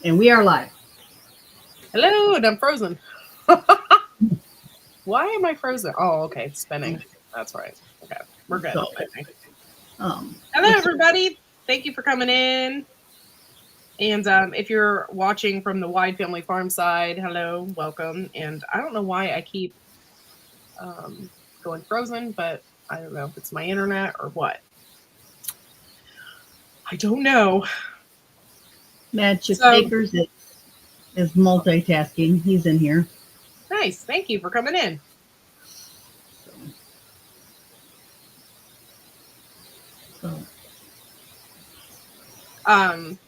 And we are live. Hello, and I'm frozen. Why am I frozen? Oh, okay, it's spinning. That's right. Okay, we're good. So, I think. Hello, let's everybody. Thank you for coming in. And if you're watching from the Wide Family Farm side, hello, welcome. And I don't know why I keep going frozen, but I don't know if it's my internet or what. I don't know. Magic So Bakers is multitasking. He's in here. nice. Thank you for coming in. So, Um,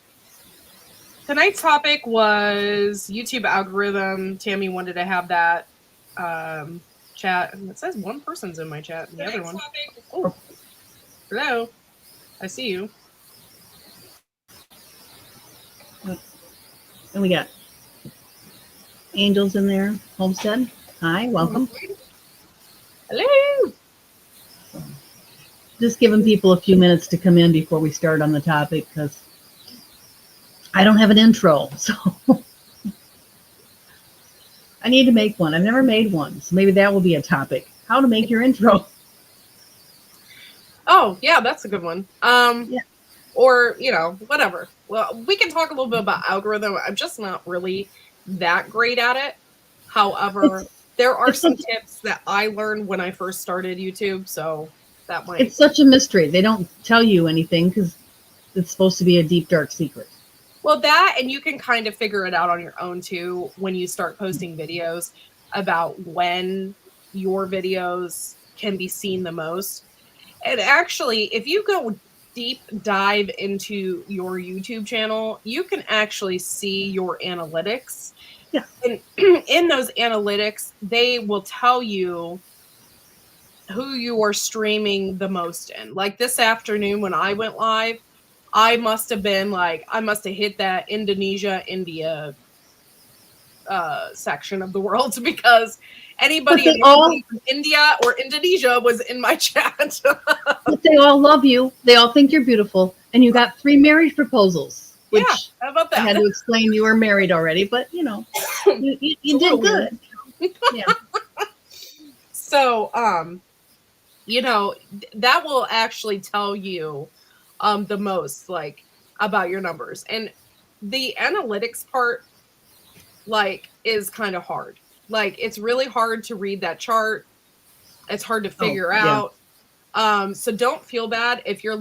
Tonight's topic was YouTube algorithm. Tammy wanted to have that chat. And it says one person's in my chat and the other one. Oh, hello. I see you. and we got Angels in there. Homestead. Hi, welcome. Hello. Just giving people a few minutes to come in before we start on the topic because I don't have an intro. So I need to make one. I've never made one. So maybe that will be a topic. How to make your intro. Oh, yeah, that's a good one. Yeah. Or, whatever. Well, we can talk a little bit about algorithm. I'm just not really that great at it. However, there are some tips that I learned when I first started YouTube, so that might. It's such a mystery. They don't tell you anything because it's supposed to be a deep, dark secret. Well, that, and you can kind of figure it out on your own too when you start posting videos about when your videos can be seen the most. And actually, if you go deep dive into your YouTube channel, you can actually see your analytics. Yeah. And in those analytics, they will tell you who you are streaming the most in. Like this afternoon when I went live, I must have hit that India section of the world because anybody from India or Indonesia was in my chat. But they all love you. They all think you're beautiful. And you got 3 marriage proposals. Which how about that? I had to explain you were married already, but you did good. Yeah. So, that will actually tell you the most about your numbers. And the analytics part is kind of hard. It's really hard to read that chart. It's hard to figure out. So don't feel bad if you're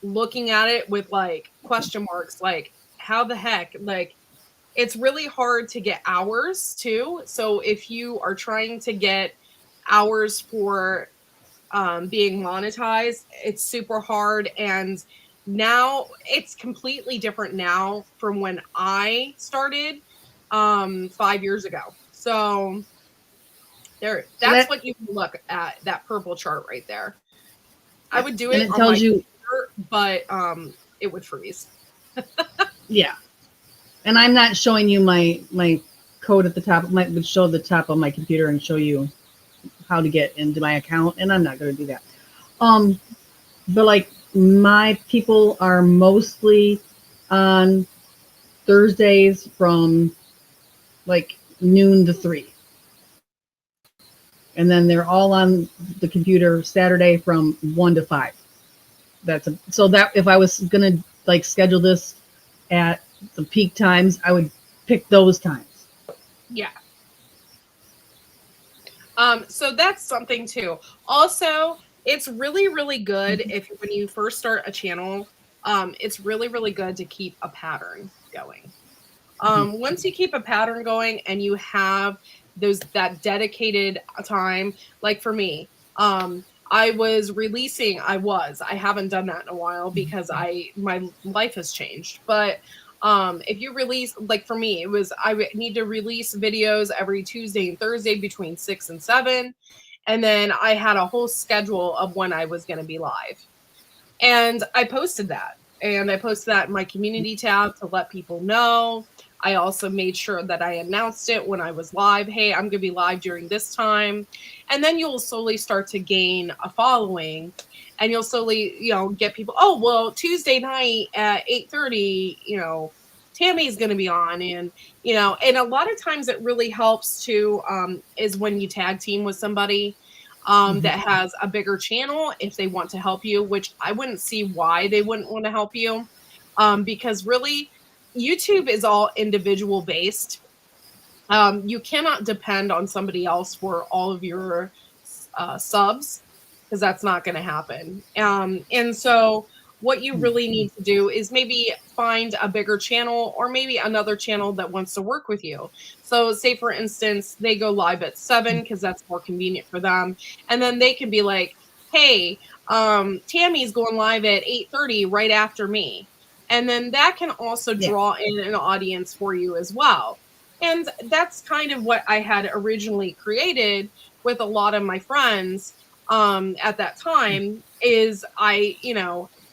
looking at it with question marks, how the heck, it's really hard to get hours too. So if you are trying to get hours for being monetized, it's super hard. And now it's completely different now from when I started 5 years ago. So that's what you can look at, that purple chart right there. I would do it, and it tells you, computer, but it would freeze. yeah. And I'm not showing you my code at the top. It might show the top of my computer and show you how to get into my account, and I'm not going to do that. But my people are mostly on Thursdays from noon to 3. And then they're all on the computer Saturday from 1 to 5. So that if I was gonna schedule this at the peak times, I would pick those times. Yeah. So that's something too. Also, it's really, really good when you first start a channel, it's really, really good to keep a pattern going. Once you keep a pattern going and you have that dedicated time, like for me, I haven't done that in a while because my life has changed. But if you release, for me, I would need to release videos every Tuesday and Thursday between 6 and 7. And then I had a whole schedule of when I was going to be live. And I posted that. And I posted that in my community tab to let people know. I also made sure that I announced it when I was live. Hey, I'm going to be live during this time. And then you'll slowly start to gain a following. And you'll slowly, get people, oh, well, Tuesday night at 8:30, Tammy's going to be on, and and a lot of times it really helps to is when you tag team with somebody that has a bigger channel if they want to help you, which I wouldn't see why they wouldn't want to help you, because really YouTube is all individual based. You cannot depend on somebody else for all of your subs, because that's not going to happen. And so what you really need to do is maybe find a bigger channel, or maybe another channel that wants to work with you. So say, for instance, they go live at 7 because that's more convenient for them. And then they can be like, hey, Tammy's going live at 8:30 right after me. And then that can also draw in an audience for you as well. And that's kind of what I had originally created with a lot of my friends at that time, is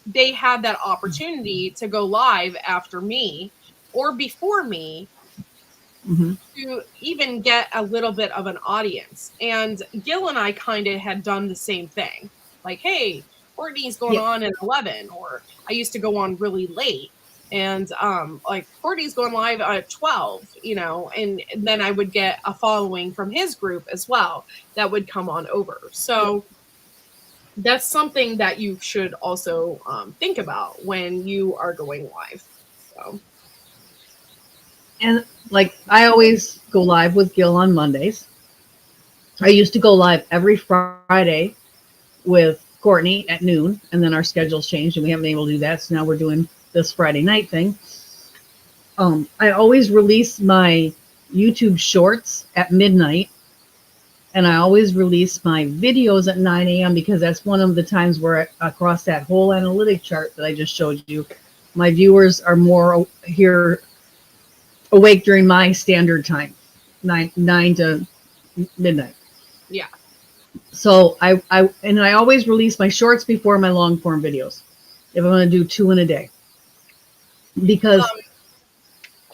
they had that opportunity to go live after me or before me to even get a little bit of an audience. And Gil and I kind of had done the same thing. Like, hey, Courtney's going on at 11, or I used to go on really late. And like, Courtney's going live at 12, and then I would get a following from his group as well that would come on over. So that's something that you should also think about when you are going live. So. And like, I always go live with Gil on Mondays. I used to go live every Friday with Courtney at noon, and then our schedules changed and we haven't been able to do that. So now we're doing this Friday night thing. I always release my YouTube shorts at midnight, and I always release my videos at 9 a.m. because that's one of the times where across that whole analytic chart that I just showed you, my viewers are more here awake during my standard time, 9 to midnight. Yeah. So I always release my shorts before my long form videos if I'm going to do 2 in a day. Because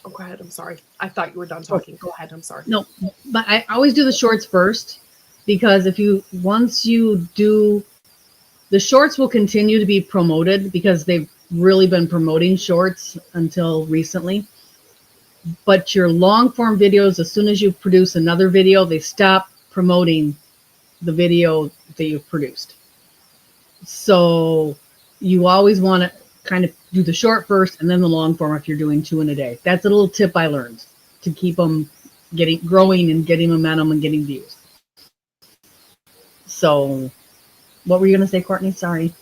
go ahead. I'm sorry. I thought you were done talking. Go ahead. I'm sorry. No, but I always do the shorts first, because once you do, the shorts will continue to be promoted because they've really been promoting shorts until recently. But your long form videos, as soon as you produce another video, they stop promoting the video that you've produced. So you always want to kind of do the short first and then the long form if you're doing 2 in a day. That's a little tip I learned to keep them growing and getting momentum and getting views. So what were you going to say, Courtney? Sorry.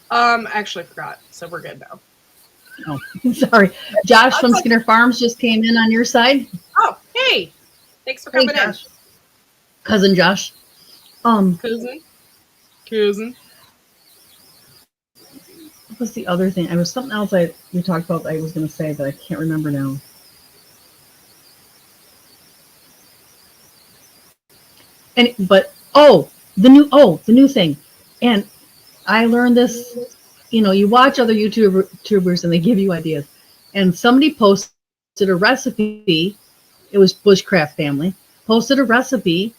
Actually forgot. So we're good now. Oh, sorry. Josh from Skinner Farms just came in on your side. Oh, hey. Thanks for coming in. Cousin Josh. Cousin. What was the other thing? There was something else we talked about that I was going to say, but I can't remember now. The new thing. And I learned this, you watch other YouTubers and they give you ideas. And somebody posted a recipe. It was Bushcraft Family. Posted a recipe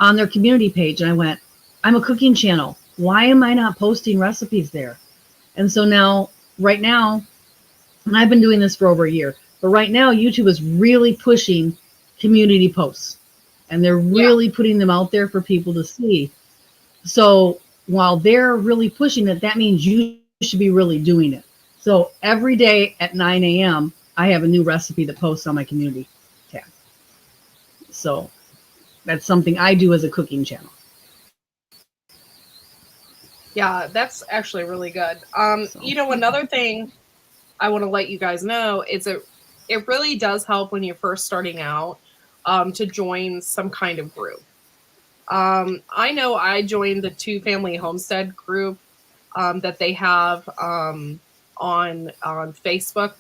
on their community page. And I went, I'm a cooking channel. Why am I not posting recipes there? And so right now, and I've been doing this for over a year, but right now YouTube is really pushing community posts, and they're really putting them out there for people to see. So while they're really pushing it, that means you should be really doing it. So every day at 9 a.m., I have a new recipe that posts on my community tab. So that's something I do as a cooking channel. Yeah, that's actually really good. Another thing I want to let you guys know is it really does help when you're first starting out to join some kind of group. I know I joined the 2 Family Homestead group that they have on Facebook,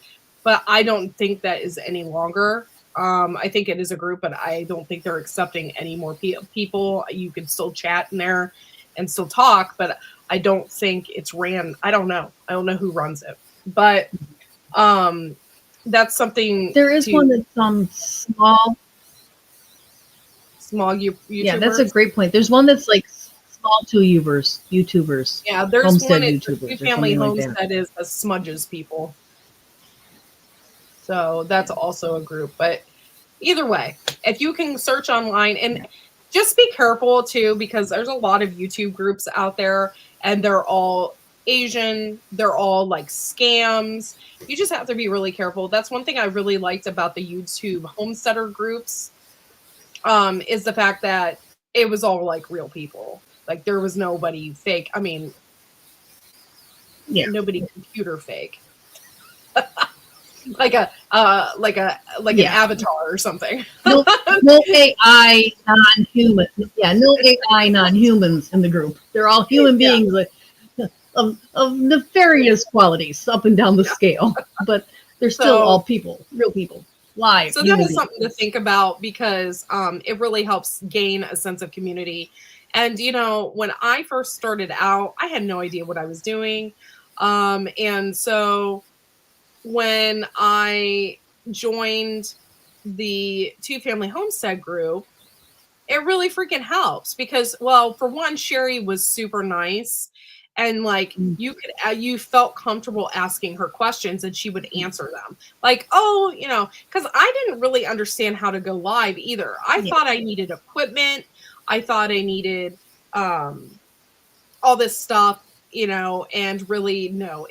but I don't think that is any longer. I think it is a group, but I don't think they're accepting any more people. You can still chat in there and still talk, but I don't think it's ran. I don't know. I don't know who runs it, but that's something. There is one that's small YouTubers. Yeah, that's a great point. There's one that's like small YouTubers. Yeah, there's homestead one. YouTubers. Family Homestead is a smudges people. So that's also a group. But either way, if you can search online, and just be careful too, because there's a lot of YouTube groups out there and they're all Asian, they're all like scams. You just have to be really careful. That's one thing I really liked about the YouTube homesteader groups, is the fact that it was all like real people. Like there was nobody fake. I mean, Yeah. nobody computer fake. like an avatar or something. No, no AI non-human. Yeah, no AI non-humans in the group. They're all human Yeah. beings of nefarious qualities up and down the scale, but they're still all people, real people, live. So that is something to think about, because it really helps gain a sense of community. And, you know, when I first started out, I had no idea what I was doing. And so when I joined the Two Family Homestead group, it really freaking helps because, well, for one, Sherry was super nice. And like you felt comfortable asking her questions and she would answer them. Like, oh, you know, because I didn't really understand how to go live either. I thought I needed equipment. I thought I needed all this stuff, you know, and really no,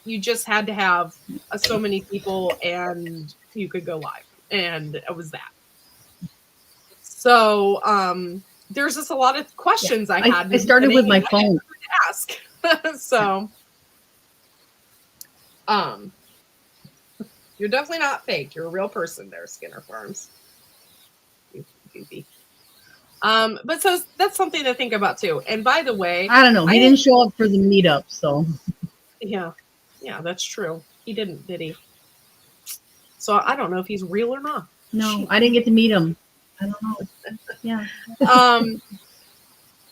you just had to have so many people and you could go live, and it was that. So there's just a lot of questions I had. I started with my phone. Ask. So you're definitely not fake. You're a real person there, Skinner Farms. Goofy. But so that's something to think about too. And by the way, I don't know. He didn't show up for the meetup, so yeah, that's true. He didn't, did he? So I don't know if he's real or not. No, I didn't get to meet him. I don't know. Yeah.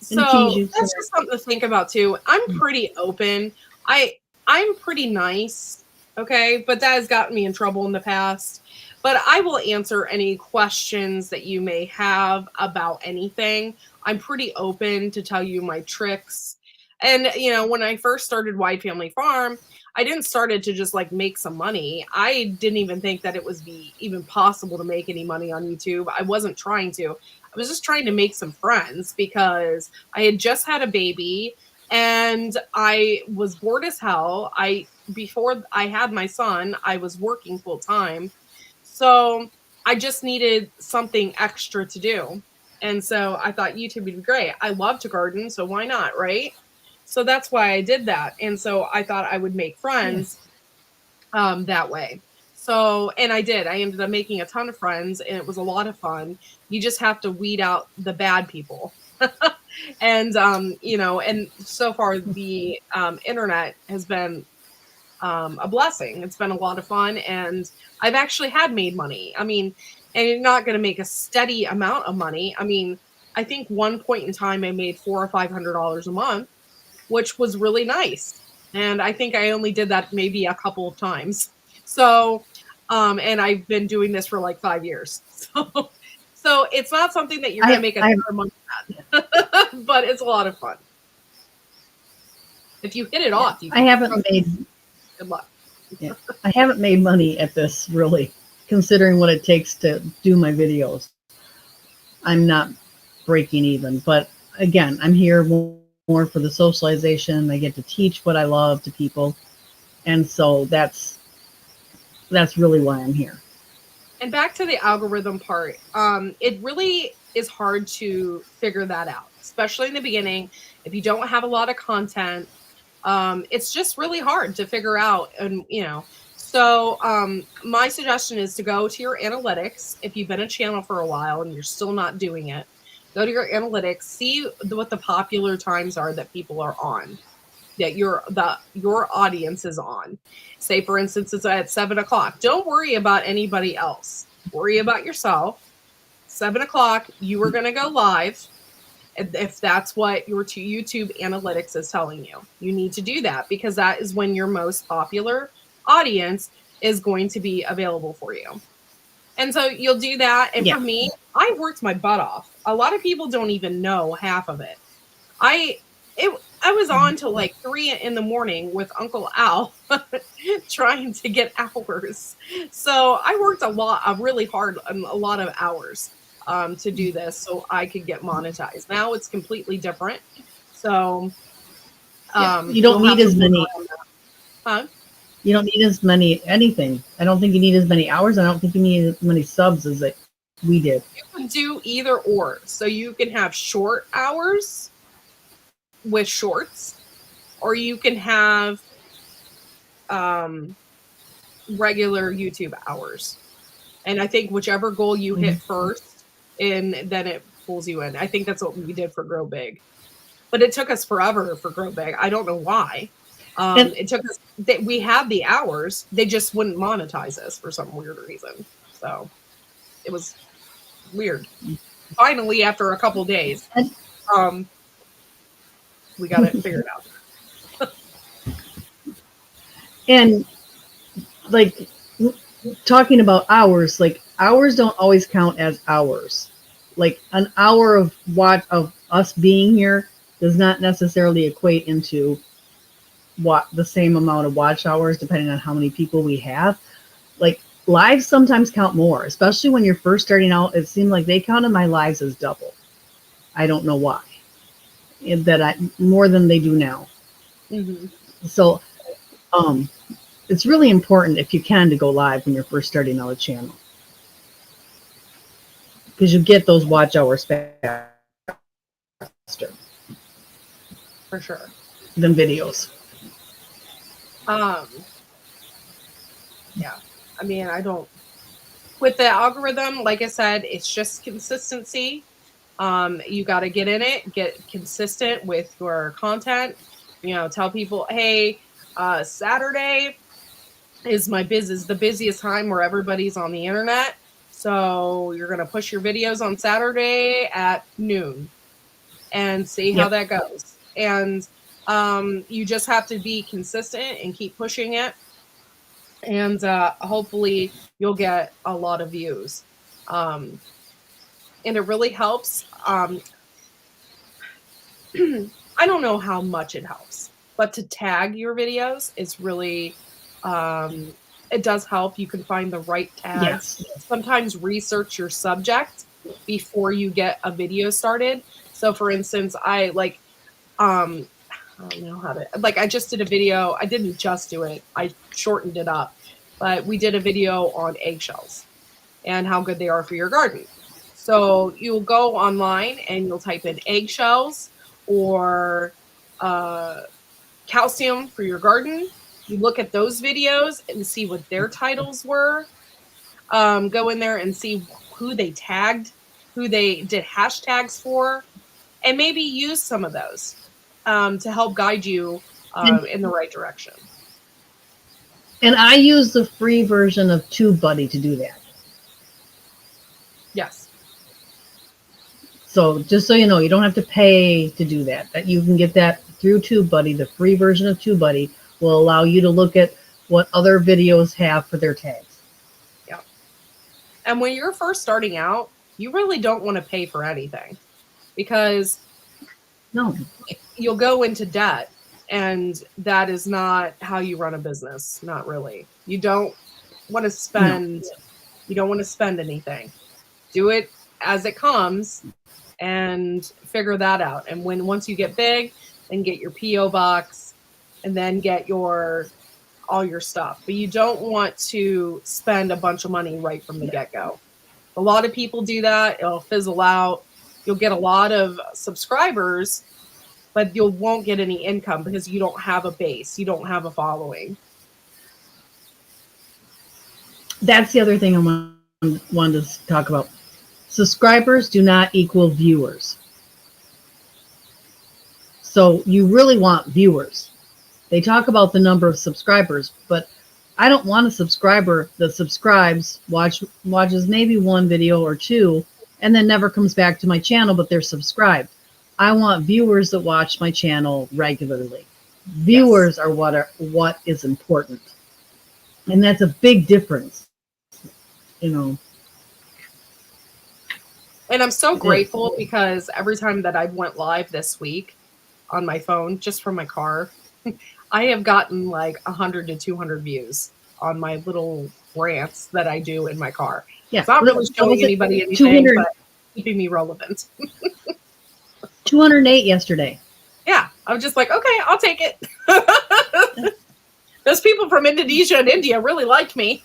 So that's just something to think about too. I'm pretty open. I'm pretty nice, okay, but that has gotten me in trouble in the past. But I will answer any questions that you may have about anything. I'm pretty open to tell you my tricks. And you know, when I first started Wide Family Farm, I didn't start it to just like make some money. I didn't even think that it was even possible to make any money on YouTube. I wasn't trying to. I was just trying to make some friends because I had just had a baby and I was bored as hell. Before I had my son, I was working full time. So I just needed something extra to do. And so I thought YouTube would be great. I love to garden, so why not, right? So that's why I did that. And so I thought I would make friends that way. So, and I did. I ended up making a ton of friends and it was a lot of fun. You just have to weed out the bad people. And, you know, and so far the internet has been a blessing. It's been a lot of fun and I've actually made money. I mean, and you're not going to make a steady amount of money. I mean, I think one point in time I made $400 or $500 a month, which was really nice. And I think I only did that maybe a couple of times. So, and I've been doing this for like 5 years. So it's not something that you're going to make a ton of money at, but it's a lot of fun. If you hit it off, I haven't made. Good luck. Yeah, I haven't made money at this really, considering what it takes to do my videos. I'm not breaking even, but again, I'm here more for the socialization. I get to teach what I love to people, and so that's really why I'm here. And back to the algorithm part, it really is hard to figure that out, especially in the beginning. If you don't have a lot of content, it's just really hard to figure out. And, you know, so my suggestion is to go to your analytics. If you've been a channel for a while and you're still not doing it, go to your analytics, see what the popular times are that people are on, that your audience is on. Say, for instance, it's at 7 o'clock. Don't worry about anybody else. Worry about yourself. 7 o'clock, you are going to go live. If that's what your YouTube analytics is telling you, you need to do that because that is when your most popular audience is going to be available for you. And so you'll do that. And for me, I worked my butt off. A lot of people don't even know half of it. I was on till like 3 in the morning with Uncle Al trying to get hours. So I worked really hard, a lot of hours to do this so I could get monetized. Now it's completely different. So You don't you'll have need to as work many. on that. Huh? You don't need as many anything. I don't think you need as many hours. I don't think you need as many subs as like we did. You can do either or. So you can have short hours with shorts, or you can have regular YouTube hours. And I think whichever goal you hit first, and then it pulls you in. I think that's what we did for Grow Big. But it took us forever for Grow Big. I don't know why. It took us, we had the hours, they just wouldn't monetize us for some weird reason. So it was weird. Finally, after a couple days, we got it figured out. And like talking about hours, like hours don't always count as hours. Like an hour of us being here does not necessarily equate into what the same amount of watch hours, depending on how many people we have. Like lives sometimes count more, especially when you're first starting out. It seemed like they counted my lives as double. I don't know why. More than they do now. Mm-hmm. So, it's really important if you can to go live when you're first starting out a channel, because you get those watch hours faster For sure. than videos. Yeah. I mean, with the algorithm, like I said, it's just consistency. You got to get in it, get consistent with your content, tell people, hey, Saturday is the busiest time where everybody's on the internet. So you're going to push your videos on Saturday at noon and see how that goes. And you just have to be consistent and keep pushing it. And hopefully you'll get a lot of views. And it really helps. I don't know how much it helps, but to tag your videos is really, it does help. You can find the right tags. Yes. Sometimes research your subject before you get a video started. So for instance, I don't know how to, I just did a video. I didn't just do it. I shortened it up, but we did a video on eggshells and how good they are for your garden. So you'll go online and you'll type in eggshells or calcium for your garden. You look at those videos and see what their titles were. Go in there and see who they tagged, who they did hashtags for, and maybe use some of those to help guide you in the right direction. And I use the free version of TubeBuddy to do that. Yes. So just so you know, you don't have to pay to do that. That you can get that through TubeBuddy. The free version of TubeBuddy will allow you to look at what other videos have for their tags. Yeah. And when you're first starting out, you really don't want to pay for anything, because you'll go into debt, and that is not how you run a business. Not really. You don't want to spend. No. You don't want to spend anything. Do it as it comes and figure that out. And once you get big, then get your PO box and then get all your stuff. But you don't want to spend a bunch of money right from the get-go. A lot of people do that. It'll fizzle out. You'll get a lot of subscribers, but you won't get any income because you don't have a base. You don't have a following. That's the other thing I wanted to talk about. Subscribers do not equal viewers. So you really want viewers. They talk about the number of subscribers, but I don't want a subscriber that subscribes, watches maybe one video or two, and then never comes back to my channel, but they're subscribed. I want viewers that watch my channel regularly. Viewers are what is important. And that's a big difference, And I'm so grateful because every time that I went live this week, on my phone just from my car. I have gotten like 100 to 200 views on my little rants that I do in my car. Yeah. It's not really What showing was it? anybody anything, 200 but keeping me relevant. 208 yesterday. Yeah, I was just like, okay, I'll take it. Those people from Indonesia and India really liked me.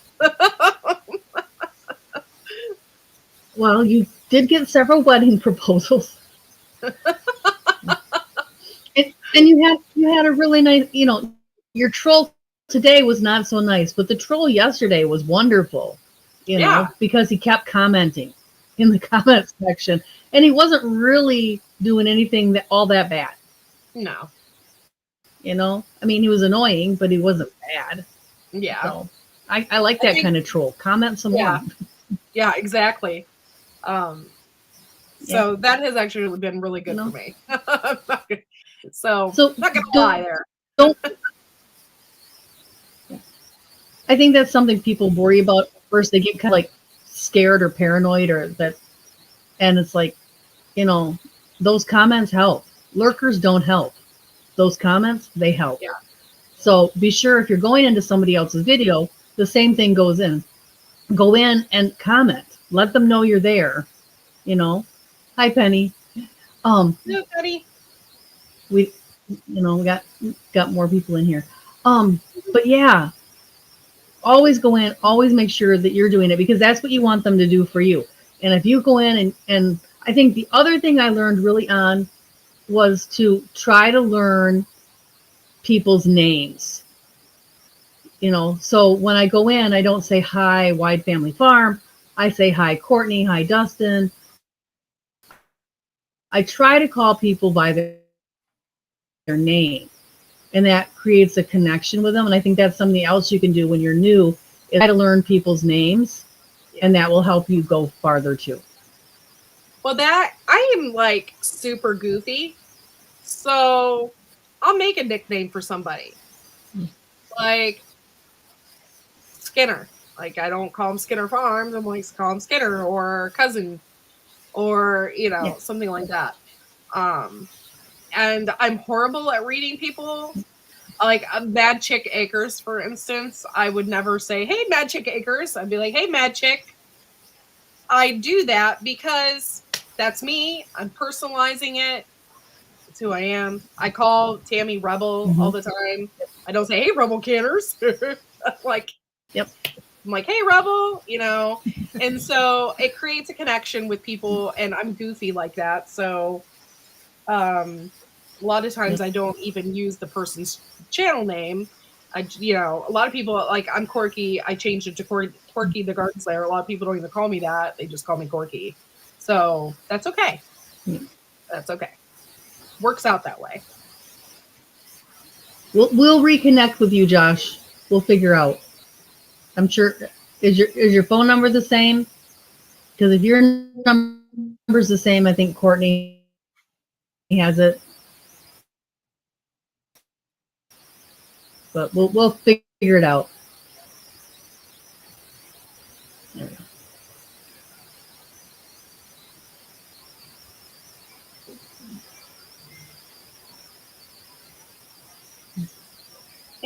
Well, you did get several wedding proposals. And you had a really nice, your troll today was not so nice, but the troll yesterday was wonderful, Yeah. because he kept commenting in the comment section, and he wasn't really doing anything all that bad. No. I mean, he was annoying, but he wasn't bad. Yeah. So I like that kind of troll. Comment some more. Yeah, exactly. So that has actually been really good for me. So not gonna lie there. I think that's something people worry about. First, they get kind of like scared or paranoid, and it's like, those comments help. Lurkers don't help. Those comments, they help. Yeah. So be sure if you're going into somebody else's video, the same thing goes in. Go in and comment. Let them know you're there. Hi Penny. Hello, Penny. We got more people in here. But yeah, always go in, always make sure that you're doing it, because that's what you want them to do for you. And if you go in and I think the other thing I learned really on was to try to learn people's names. So when I go in, I don't say hi Wide Family Farm. I say hi Courtney, hi Dustin. I try to call people by their name, and that creates a connection with them. And I think that's something else you can do when you're new, is try to learn people's names, and that will help you go farther too. Well, I am like super goofy, so I'll make a nickname for somebody. Like Skinner. Like, I don't call him Skinner Farms. I'm like, call him Skinner or Cousin or, something like that. And I'm horrible at reading people. Like Mad Chick Acres, for instance. I would never say, hey, Mad Chick Acres. I'd be like, hey, Mad Chick. I do that because that's me. I'm personalizing it. That's who I am. I call Tammy Rebel all the time. I don't say, hey, Rebel Canners. Like, yep. I'm like, hey, Rebel, and so it creates a connection with people, and I'm goofy like that. So a lot of times I don't even use the person's channel name. A lot of people, like, I'm Corky. I changed it to Corky the Garden Slayer. A lot of people don't even call me that. They just call me Corky. So that's okay. That's okay. Works out that way. We'll reconnect with you, Josh. We'll figure out. I'm sure. Is your phone number the same? Because if your number's the same, I think Courtney has it. But we'll figure it out. There we go.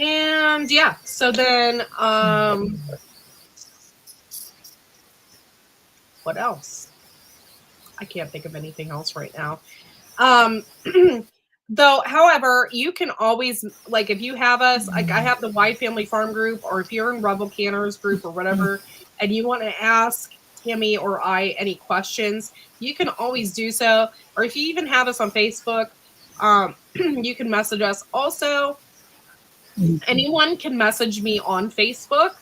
And yeah, so then what else? I can't think of anything else right now. Though, however, you can always, like, if you have us, like, I have the Wide Family Farm group, or if you're in Rebel Canners group or whatever, and you want to ask Tammy or I any questions, you can always do so. Or if you even have us on Facebook, you can message us. Also, anyone can message me on Facebook,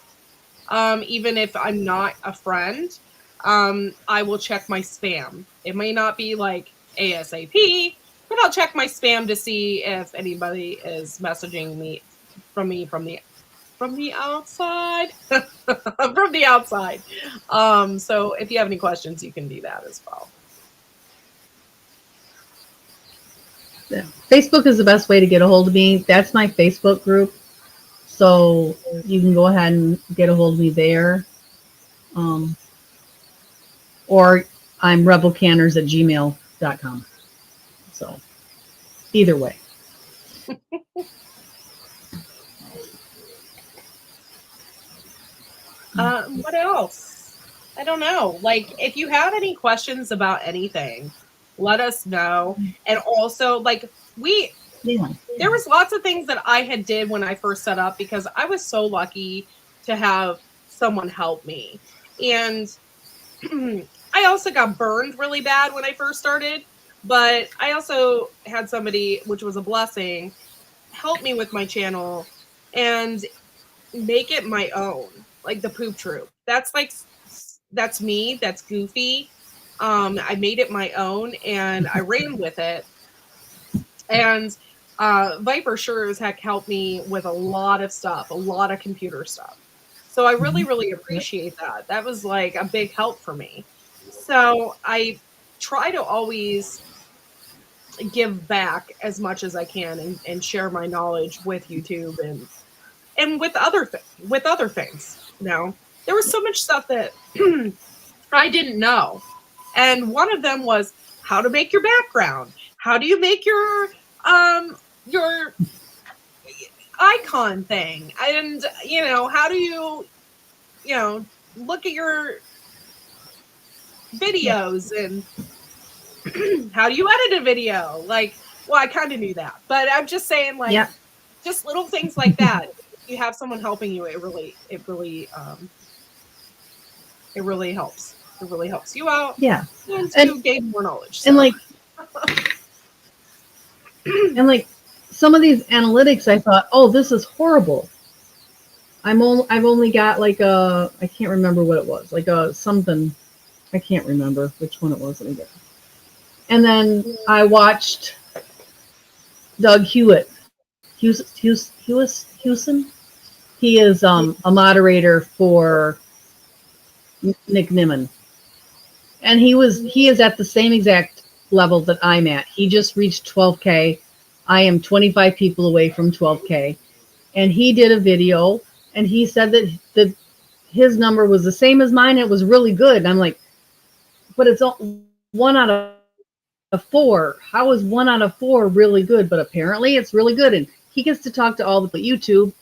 even if I'm not a friend. I will check my spam. It may not be like ASAP, but I'll check my spam to see if anybody is messaging me from the outside. From the outside. So if you have any questions, you can do that as well. Yeah. Facebook is the best way to get a hold of me. That's my Facebook group. So you can go ahead and get a hold of me there. Or I'm rebelcanners@gmail.com. So either way. What else? I don't know. Like, if you have any questions about anything, let us know. And also, like, Yeah. there was lots of things that I had did when I first set up because I was so lucky to have someone help me. And I also got burned really bad when I first started, but I also had somebody, which was a blessing, help me with my channel and make it my own, like the Poop Troop. That's like that's me, that's goofy. I made it my own and I ran with it. And Viper sure as heck helped me with a lot of stuff, a lot of computer stuff. So I really, really appreciate that. That was like a big help for me. So I try to always give back as much as I can and share my knowledge with YouTube and with other things. You know, there was so much stuff that I didn't know, and one of them was how to make your background. How do you make your icon thing? And you know, how do you know look at your videos and how do you edit a video? Like, well, I kind of knew that, but I'm just saying, like, Yeah. just little things like that. If you have someone helping you, it really helps. It really helps you out. Yeah. And to gain more knowledge. So. And like, and like some of these analytics, I thought, oh, this is horrible. I've only got like I can't remember what it was, like something. I can't remember which one it was. Let me get. And then I watched Doug Hewitt. Hewson. He is a moderator for Nick Nimmin. And he is at the same exact level that I'm at. He just reached 12K. I am 25 people away from 12K. And he did a video and he said that his number was the same as mine. It was really good. And I'm like, but it's 1 out of 4. How is 1 out of 4 really good? But apparently it's really good. And he gets to talk to all the YouTube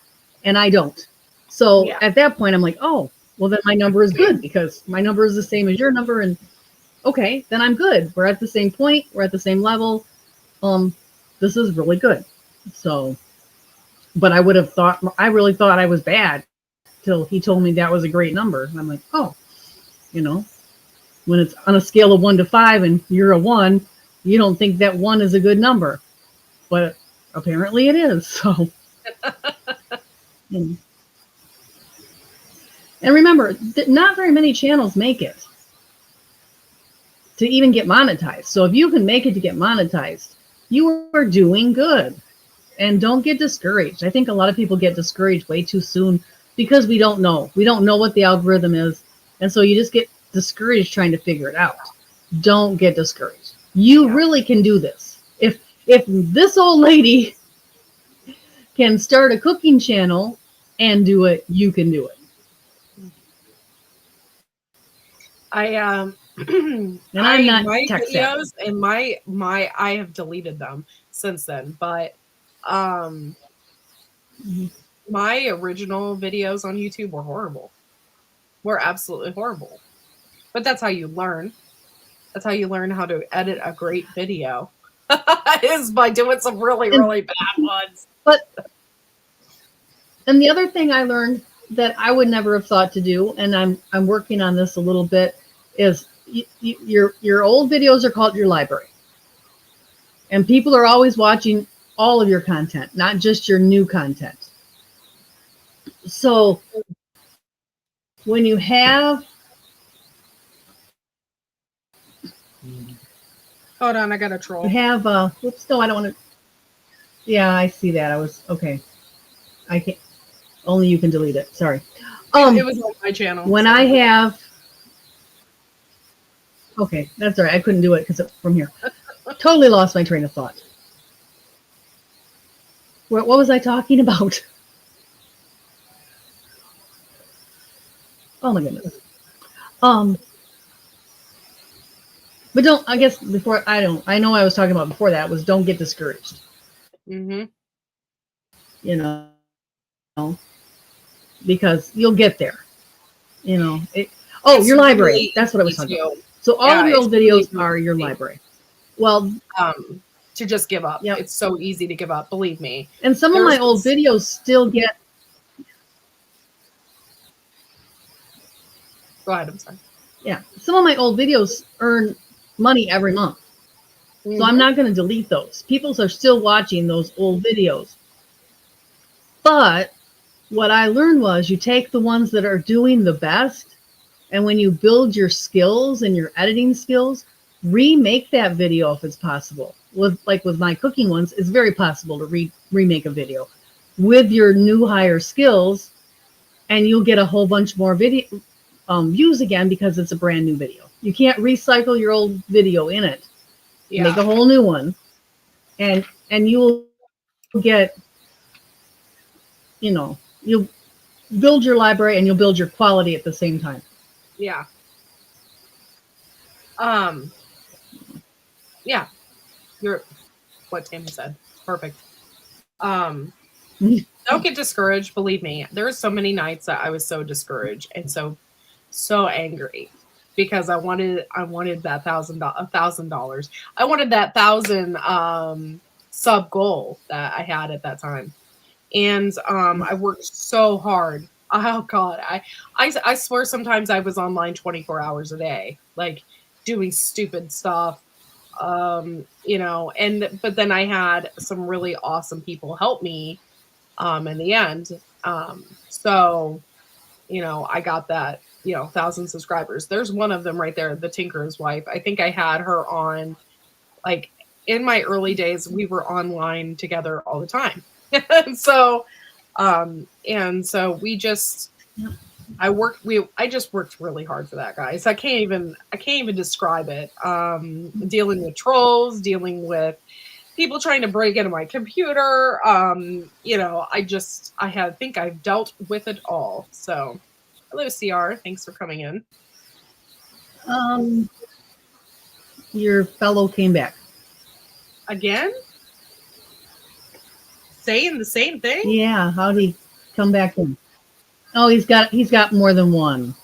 and I don't. So at that point, I'm like, oh, well, then my number is good because my number is the same as your number. And okay, then I'm good. We're at the same point. We're at the same level. This is really good. So, but I really thought I was bad till he told me that was a great number. And I'm like, oh, you know, when it's on a scale of 1 to 5 and you're a 1, you don't think that 1 is a good number, but apparently it is. So, and remember, not very many channels make it to even get monetized. So if you can make it to get monetized, you are doing good. And don't get discouraged. I think a lot of people get discouraged way too soon because we don't know. We don't know what the algorithm is. And so you just get discouraged trying to figure it out. Don't get discouraged. You really can do this. If this old lady can start a cooking channel and do it, you can do it. And I'm not my tech videos savvy. And my I have deleted them since then, but my original videos on YouTube were horrible. Were absolutely horrible. But that's how you learn. That's how you learn how to edit a great video. Is by doing some really, really bad ones. And the other thing I learned that I would never have thought to do, and I'm working on this a little bit, is your old videos are called your library. And people are always watching all of your content, not just your new content. So when you have... Hold on, I got a troll. You have, whoops, no, I don't want to... Yeah, I see that. Okay. I can't... Only you can delete it. Sorry. It was on my channel. When I have... Okay, that's all right. I couldn't do it because it's from here. Totally lost my train of thought. What was I talking about? Oh my goodness. But don't, I guess before, I know I was talking about before that was don't get discouraged. Mm-hmm. you know, because you'll get there. You know, It's your library. really That's what I was easy talking to- about. So all Yeah, of your old it's really videos are your easy. library. Well, To just give up. Yep. It's so easy to give up, believe me. and some of my old videos still get. Go ahead, I'm sorry. Yeah, some of my old videos earn money every month. So I'm not going to delete those. People are still watching those old videos. But what I learned was you take the ones that are doing the best, and when you build your skills and your editing skills, remake that video if it's possible. With my cooking ones, it's very possible to remake a video with your new higher skills, and you'll get a whole bunch more video views again because it's a brand new video. You can't recycle your old video in it. Yeah. Make a whole new one, and you'll get, you'll build your library and you'll build your quality at the same time. Yeah. Yeah. You're what Tammy said. Perfect. Don't get discouraged. Believe me, there were so many nights that I was so discouraged and so angry because I wanted that $1,000. I wanted that 1,000 sub goal that I had at that time. And I worked so hard. Oh God, I swear sometimes I was online 24 hours a day, like doing stupid stuff. But then I had some really awesome people help me in the end. So I got that 1,000 subscribers. There's one of them right there, the Tinker's wife. I think I had her on, like, in my early days, we were online together all the time. So we just, I just worked really hard for that, guys. I can't even describe it. Dealing with trolls, dealing with people trying to break into my computer. I think I've dealt with it all. So hello, CR. Thanks for coming in. Your fellow came back. Again? Saying the same thing? Yeah, how'd he come back in? Oh, he's got more than one.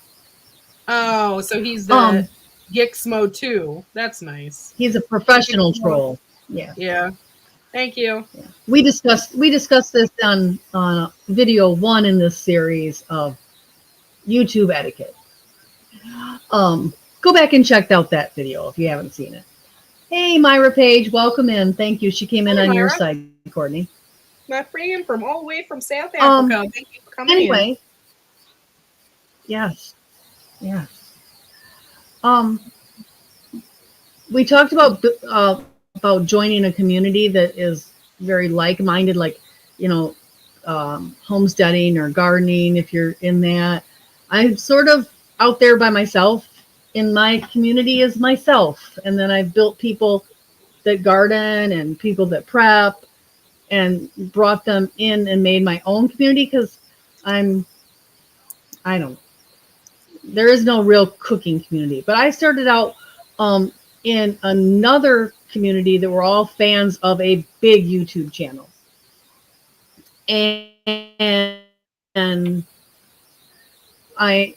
Oh, so he's the Gixmo 2. That's nice. He's a professional troll. Yeah. Yeah. Thank you. Yeah. We discussed this on video 1 in this series of YouTube etiquette. Go back and check out that video if you haven't seen it. Hey, Myra Page, welcome in. Thank you. She came in on Myra. your side, Courtney. My friend from all the way from South Africa. Thank you for coming in. Yes. We talked about joining a community that is very like-minded, like, homesteading or gardening. If you're in that, I'm sort of out there by myself. In my community is myself, and then I've built people that garden and people that prep, and brought them in and made my own community because there is no real cooking community. But I started out in another community that were all fans of a big YouTube channel. And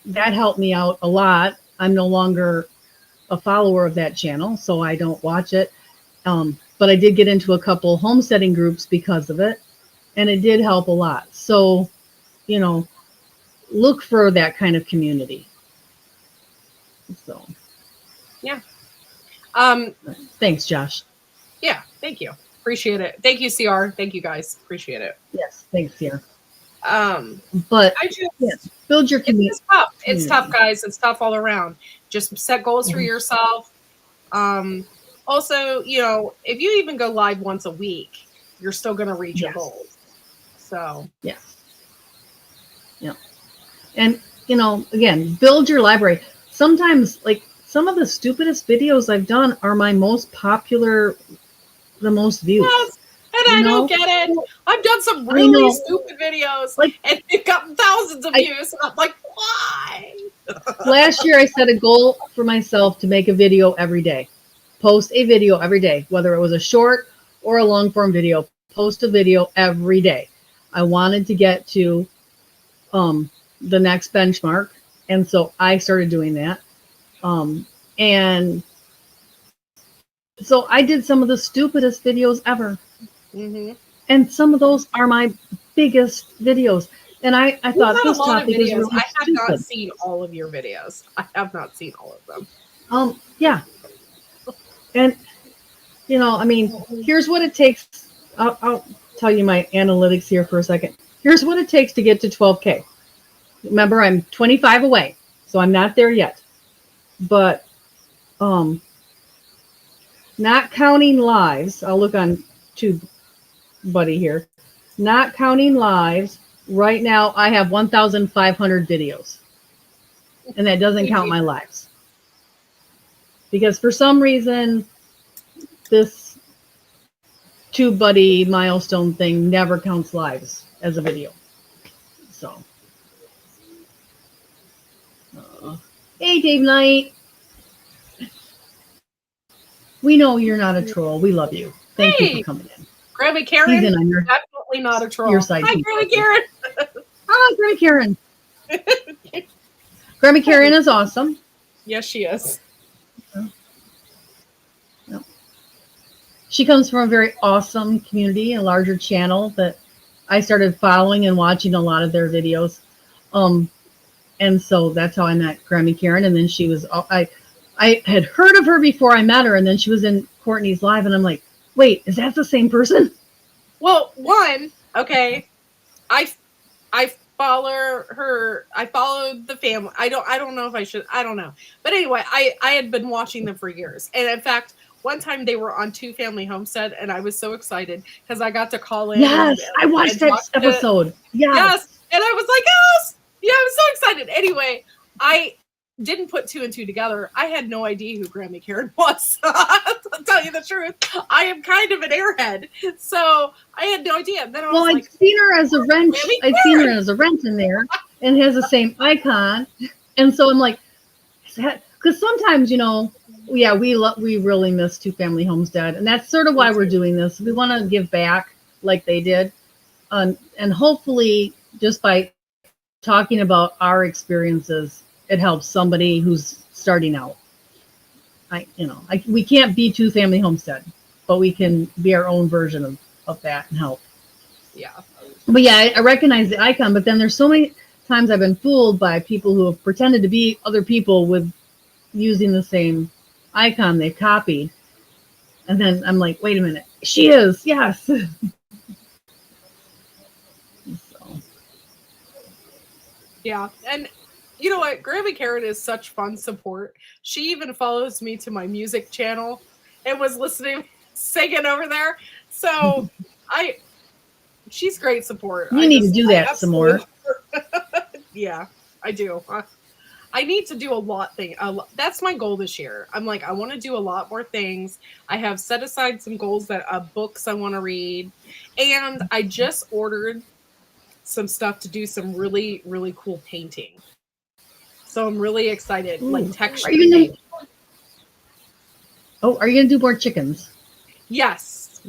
that helped me out a lot. I'm no longer a follower of that channel, so I don't watch it. But I did get into a couple homesteading groups because of it, and it did help a lot. So, look for that kind of community. So, yeah. Thanks, Josh. Yeah, thank you. Appreciate it. Thank you, CR. Thank you, guys. Appreciate it. Yes, thanks, CR. But build your community. It's tough. It's tough, guys. It's tough all around. Just set goals for yourself. Also, if you even go live once a week, you're still going to reach your goals. So, yeah. And, again, build your library. Sometimes, like, some of the stupidest videos I've done are my most popular, the most views. Yes, and I don't get it. I've done some really stupid videos, and it got thousands of views, and I'm like, why? Last year, I set a goal for myself to make a video every day. Post a video every day, whether it was a short or a long form video. Post a video every day. I wanted to get to the next benchmark, and so I started doing that. And so I did some of the stupidest videos ever. Mm-hmm. And some of those are my biggest videos. And I thought this topic is really I have stupid. not seen all of your videos. I have not seen all of them. Yeah. And, you know, I mean, here's what it takes. I'll tell you my analytics here for a second. Here's what it takes to get to 12K. Remember, I'm 25 away, so I'm not there yet. But not counting lives, I'll look on TubeBuddy here. Not counting lives, right now I have 1,500 videos. And that doesn't count my lives. Because for some reason, this TubeBuddy milestone thing never counts lives as a video. So. Hey, Dave Knight. We know you're not a troll. We love you. Thank you for coming in. Grandma Karen, He's in on your, definitely not a troll. your side. Hi, Grandma Karen. Hi, Grandma Karen. Grandma Karen is awesome. Yes, she is. She comes from a very awesome community, a larger channel that I started following and watching a lot of their videos. And so that's how I met Grandma Karen. And then she was, I had heard of her before I met her, and then she was in Courtney's live, and I'm like, wait, is that the same person? Well, okay, I follow her. I followed the family. I don't know if I should. I don't know. But anyway, I had been watching them for years, and in fact, one time they were on Two Family Homestead, and I was so excited because I got to call in. Yes, I watched that episode. Yes, and I was like, yes, yeah, I was so excited. Anyway, I didn't put two and two together. I had no idea who Grandma Karen was. To tell you the truth, I am kind of an airhead, so I had no idea. Then I'd seen her as a wrench. I'd seen her as a wrench in there, and has the same icon. And so I'm like, is that? Because sometimes, you know, yeah, we really miss Two Family Homestead, and that's sort of why we're doing this. We want to give back like they did, and hopefully, just by talking about our experiences, it helps somebody who's starting out. We can't be Two Family Homestead, but we can be our own version of that and help. Yeah. But yeah, I recognize the icon, but then there's so many times I've been fooled by people who have pretended to be other people with using the same icon they copied. And then I'm like, wait a minute, she is, yes. So. Yeah, and you know what? Grandma Karen is such fun support. She even follows me to my music channel and was listening, singing over there. So she's great support. You need to do that some more. Yeah, I do. I need to do a lot. That's my goal this year. I'm like, I want to do a lot more things. I have set aside some goals books I want to read, and I just ordered some stuff to do some really, really cool painting. So I'm really excited. Ooh. Like texture. Are you gonna do more chickens? Yes.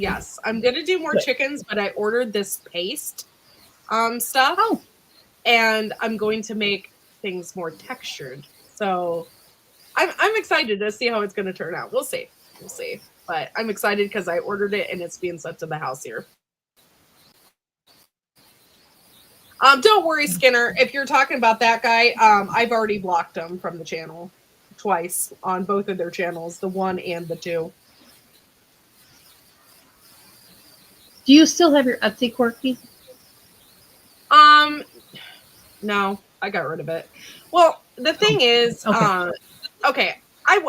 I'm gonna do more chickens, but I ordered this paste stuff. Oh. And I'm going to make things more textured. So I'm excited to see how it's gonna turn out. We'll see. But I'm excited because I ordered it and it's being sent to the house here. Don't worry, Skinner. If you're talking about that guy, I've already blocked him from the channel twice on both of their channels, the 1 and the 2. Do you still have your Etsy, Quirky? No, I got rid of it. Well, the thing is, okay, I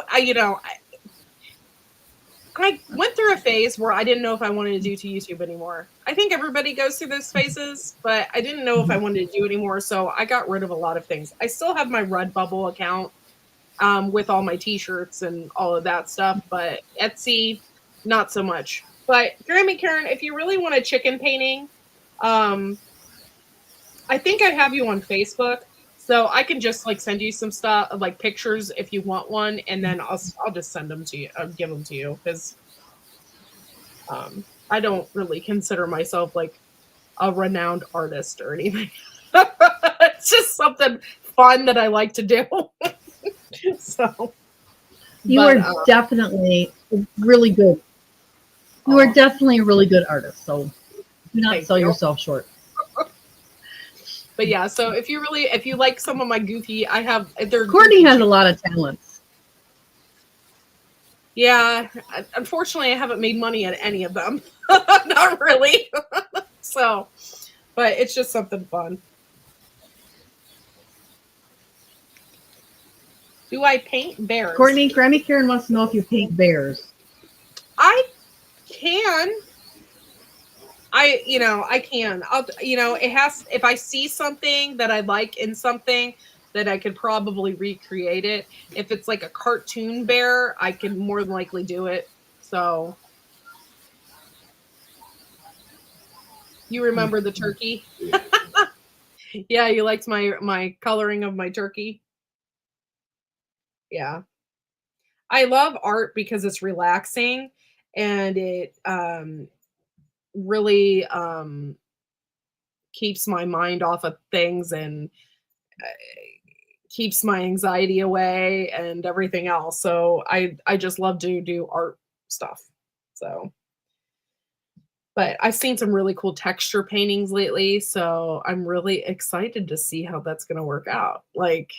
went through a phase where I didn't know if I wanted to do to YouTube anymore. I think everybody goes through those phases, but I didn't know if I wanted to do anymore, so I got rid of a lot of things. I still have my Redbubble account with all my t-shirts and all of that stuff, but Etsy, not so much. But Grandma Karen, if you really want a chicken painting, I think I have you on Facebook, so I can just like send you some stuff, like pictures if you want one, and then I'll just send them to you, give them to you, because I don't really consider myself like a renowned artist or anything. It's just something fun that I like to do. So You but, are definitely really good. You are definitely a really good artist. So do not Thank sell you. yourself short. But yeah, so if you like some of my goofy, I have Courtney has a lot of talents. Yeah, unfortunately, I haven't made money at any of them. Not really. So, but it's just something fun. Do I paint bears? Courtney, Grammy Karen wants to know if you paint bears. I can. I can. It has, if I see something that I like in something, that I could probably recreate it. If it's like a cartoon bear, I can more than likely do it. So you remember the turkey? Yeah, you liked my coloring of my turkey. Yeah. I love art because it's relaxing and it really keeps my mind off of things and keeps my anxiety away and everything else. So I just love to do art stuff. So but I've seen some really cool texture paintings lately, so I'm really excited to see how that's going to work out. Like,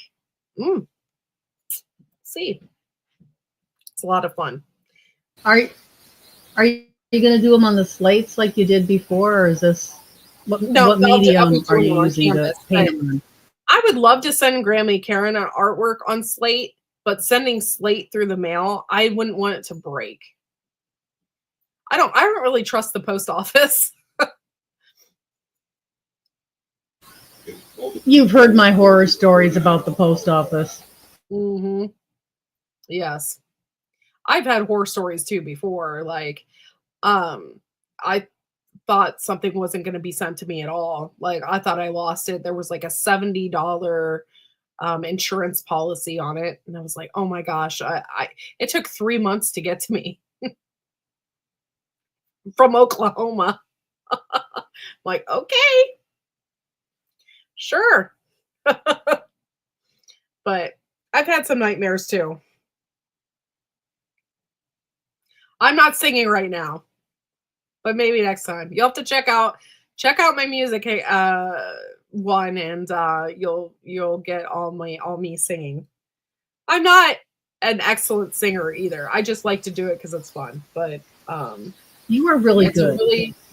see. It's a lot of fun. Are you going to do them on the slates like you did before, or is this what medium are you using to paint them on? I would love to send Grammy Karen an artwork on slate, but sending slate through the mail, I wouldn't want it to break. I don't really trust the post office. You've heard my horror stories about the post office. Mm-hmm. Yes. I've had horror stories too before. Like, I thought something wasn't going to be sent to me at all. Like, I thought I lost it. There was like a $70 insurance policy on it. And I was like, oh my gosh, it took 3 months to get to me from Oklahoma. Like, okay, sure. But I've had some nightmares too. I'm not singing right now, but maybe next time. You'll have to check out my music one, and you'll get all me singing. I'm not an excellent singer either. I just like to do it because it's fun. But you are really good.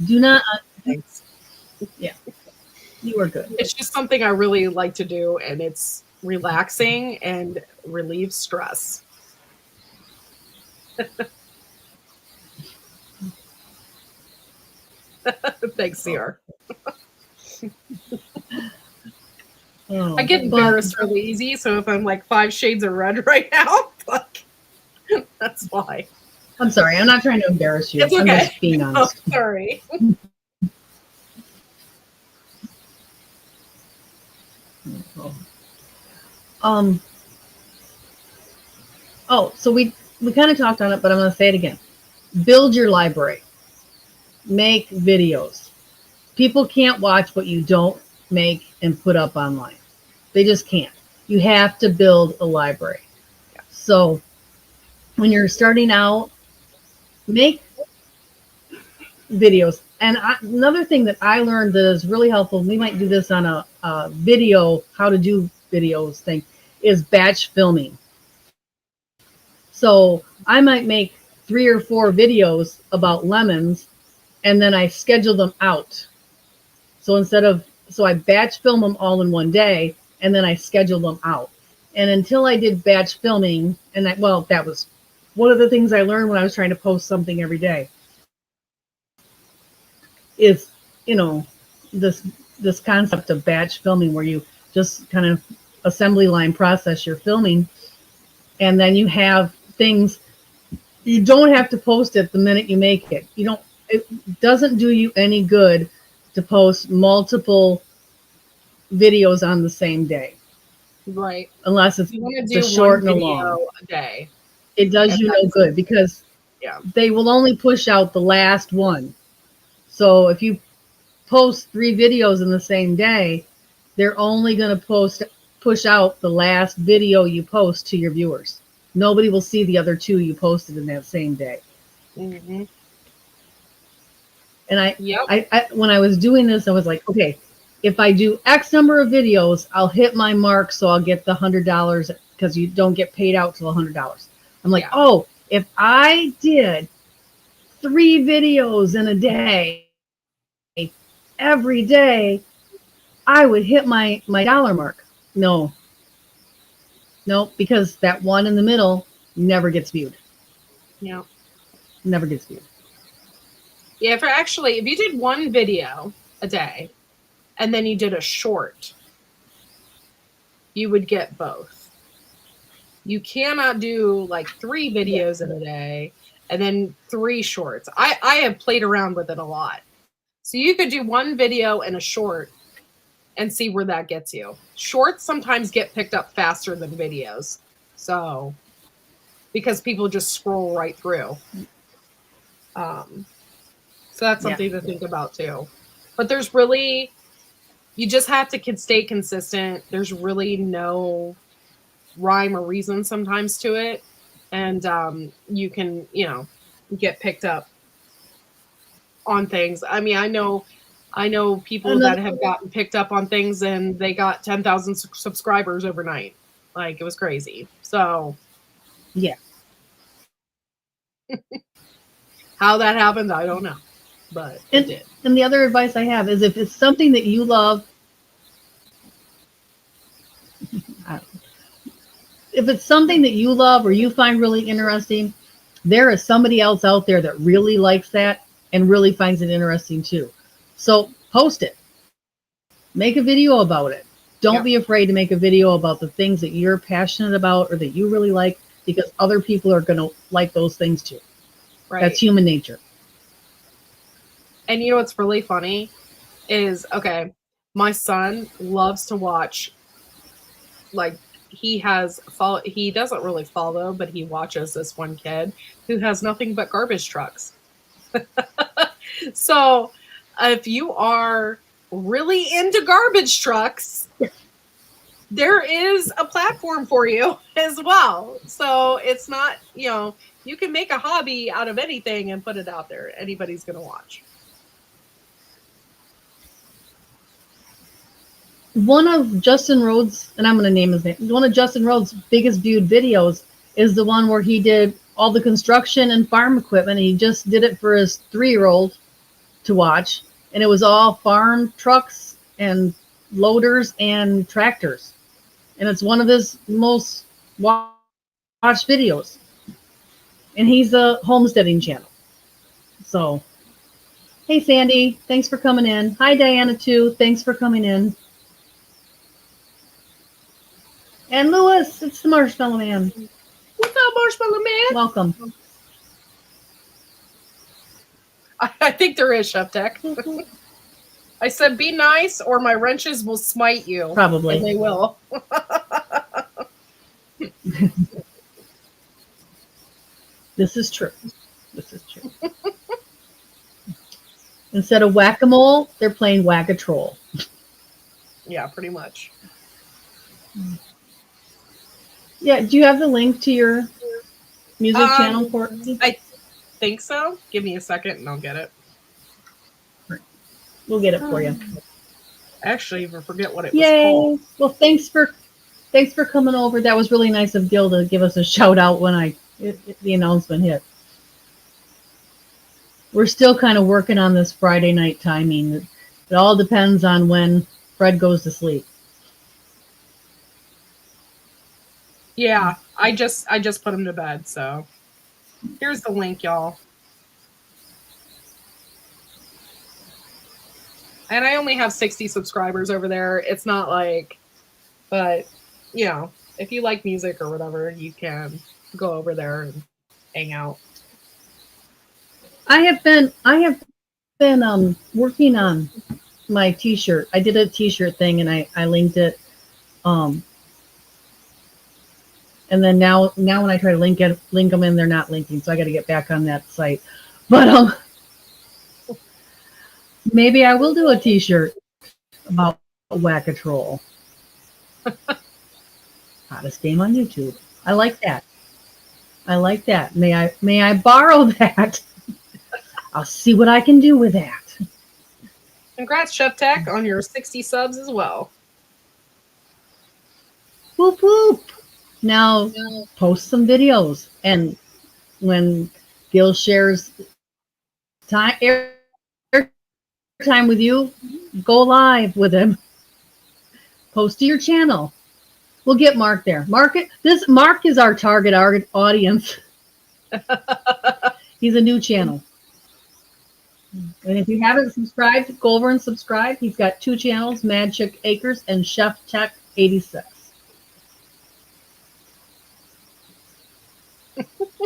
Do not. Thanks. Yeah, you are good. It's just something I really like to do, and it's relaxing and relieves stress. Thanks, CR. I get embarrassed really easy, so if I'm like 5 shades of red right now, like, that's why. I'm sorry. I'm not trying to embarrass you. It's okay. I'm just being honest. Oh, sorry. So we kind of talked on it, but I'm going to say it again. Build your library. Make videos. People can't watch what you don't make and put up online. They just can't. You have to build a library. Yeah. So when you're starting out, make videos. And another thing that I learned that is really helpful, we might do this on a video, how to do videos thing, is batch filming. So I might make 3 or 4 videos about lemons, and then I schedule them out. So I batch film them all in one day, and then I schedule them out. And until I did batch filming, and that was one of the things I learned when I was trying to post something every day, is, this concept of batch filming, where you just kind of assembly line process your filming, and then you have things, you don't have to post it the minute you make it. It doesn't do you any good to post multiple videos on the same day. Right. Unless it's the short and the long. A day. It does you no good, because they will only push out the last one. So if you post 3 videos in the same day, they're only going to push out the last video you post to your viewers. Nobody will see the other 2 you posted in that same day. Mm-hmm. And Yep. I when I was doing this, I was like, okay, if I do X number of videos, I'll hit my mark, so I'll get the $100 because you don't get paid out till $100. I'm like, Yeah. oh, if I did 3 videos in a day, every day, I would hit my dollar mark. No, because that one in the middle never gets viewed. Yeah. Never gets viewed. Yeah, if you did 1 video a day and then you did a short, you would get both. You cannot do like 3 videos in a day and then 3 shorts. I have played around with it a lot. So you could do 1 video and a short and see where that gets you. Shorts sometimes get picked up faster than videos. So, because people just scroll right through. So that's something to think about too. But you just have to stay consistent. There's really no rhyme or reason sometimes to it. And you can, get picked up on things. I mean, I know people that have gotten picked up on things and they got 10,000 subscribers overnight. Like, it was crazy. So, yeah. How that happened, I don't know. But it did. And the other advice I have is if it's something that you love, if it's something that you love or you find really interesting, there is somebody else out there that really likes that and really finds it interesting too. So post it. Make a video about it. Don't be afraid to make a video about the things that you're passionate about or that you really like, because other people are going to like those things too. Right. That's human nature. And you know what's really funny is, okay, my son loves to watch, like, he doesn't really follow, but he watches this one kid who has nothing but garbage trucks. So if you are really into garbage trucks, there is a platform for you as well. So it's not, you can make a hobby out of anything and put it out there. Anybody's going to watch. One of Justin Rhodes, and I'm going to name his name, one of Justin Rhodes' biggest viewed videos is the one where he did all the construction and farm equipment. And he just did it for his 3-year-old to watch. And it was all farm trucks and loaders and tractors. And it's one of his most watched videos. And he's a homesteading channel. So, hey, Sandy, thanks for coming in. Hi, Diana, too. Thanks for coming in. And Lewis, it's the Marshmallow Man. What's up, Marshmallow Man? Welcome. I think there is, Chef Tech. I said, be nice or my wrenches will smite you. Probably. And they will. This is true. Instead of whack-a-mole, they're playing whack-a-troll. Yeah, pretty much. Yeah, do you have the link to your music channel for it? I think so. Give me a second and I'll get it. We'll get it for you. I actually even forget what it was called. Well, thanks for coming over. That was really nice of Gil to give us a shout out when the announcement hit. We're still kind of working on this Friday night timing. It all depends on when Fred goes to sleep. Yeah, I just put him to bed, so here's the link, y'all. And I only have 60 subscribers over there. It's not like, but if you like music or whatever, you can go over there and hang out. I have been working on my t-shirt. I did a t-shirt thing and I linked it. And then now when I try to link them in, they're not linking. So I got to get back on that site. But Maybe I will do a T-shirt about Whack-A-Troll. Hottest game on YouTube. I like that. I like that. May I borrow that? I'll see what I can do with that. Congrats, Chef Tech, on your 60 subs as well. Whoop whoop. Now post some videos, and when Gil shares time with you, go live with him. Post to your channel. We'll get Mark there. Mark is our target audience. He's a new channel. And if you haven't subscribed, go over and subscribe. He's got 2 channels, Mad Chick Acres and Chef Tech 86.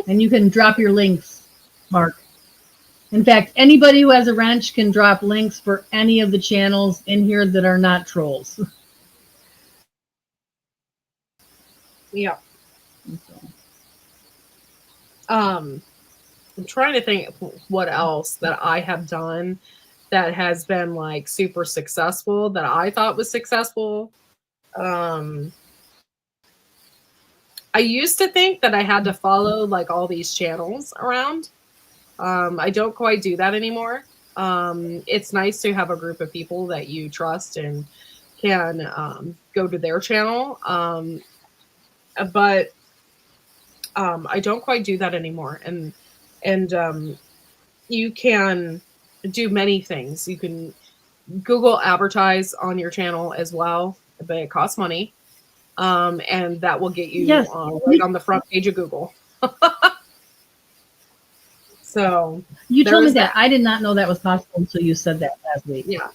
And you can drop your links, Mark. In fact, anybody who has a wrench can drop links for any of the channels in here that are not trolls. Yeah. I'm trying to think what else that I have done that has been like super successful that I thought was successful. I used to think that I had to follow like all these channels around. I don't quite do that anymore. It's nice to have a group of people that you trust and can go to their channel. But I don't quite do that anymore. And you can do many things. You can Google advertise on your channel as well, but it costs money. And that will get you right on the front page of Google. So you told me that. I did not know that was possible until you said that last week. Yeah.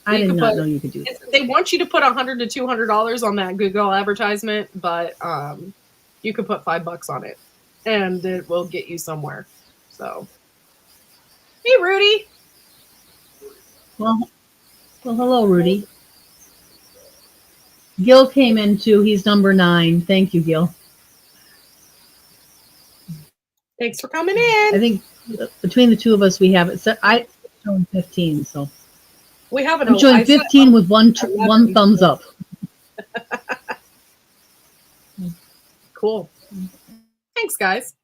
I did not know you could do that. They want you to put $100 to $200 on that Google advertisement, but you could put $5 on it and it will get you somewhere. So, hey, Rudy. Well, hello, Rudy. Gil came in too. He's number 9. Thank you, Gil. Thanks for coming in. I think between the two of us, we have it. So I showing 15, so we have it. I'm showing 15 with one thumbs up. Cool. Thanks, guys.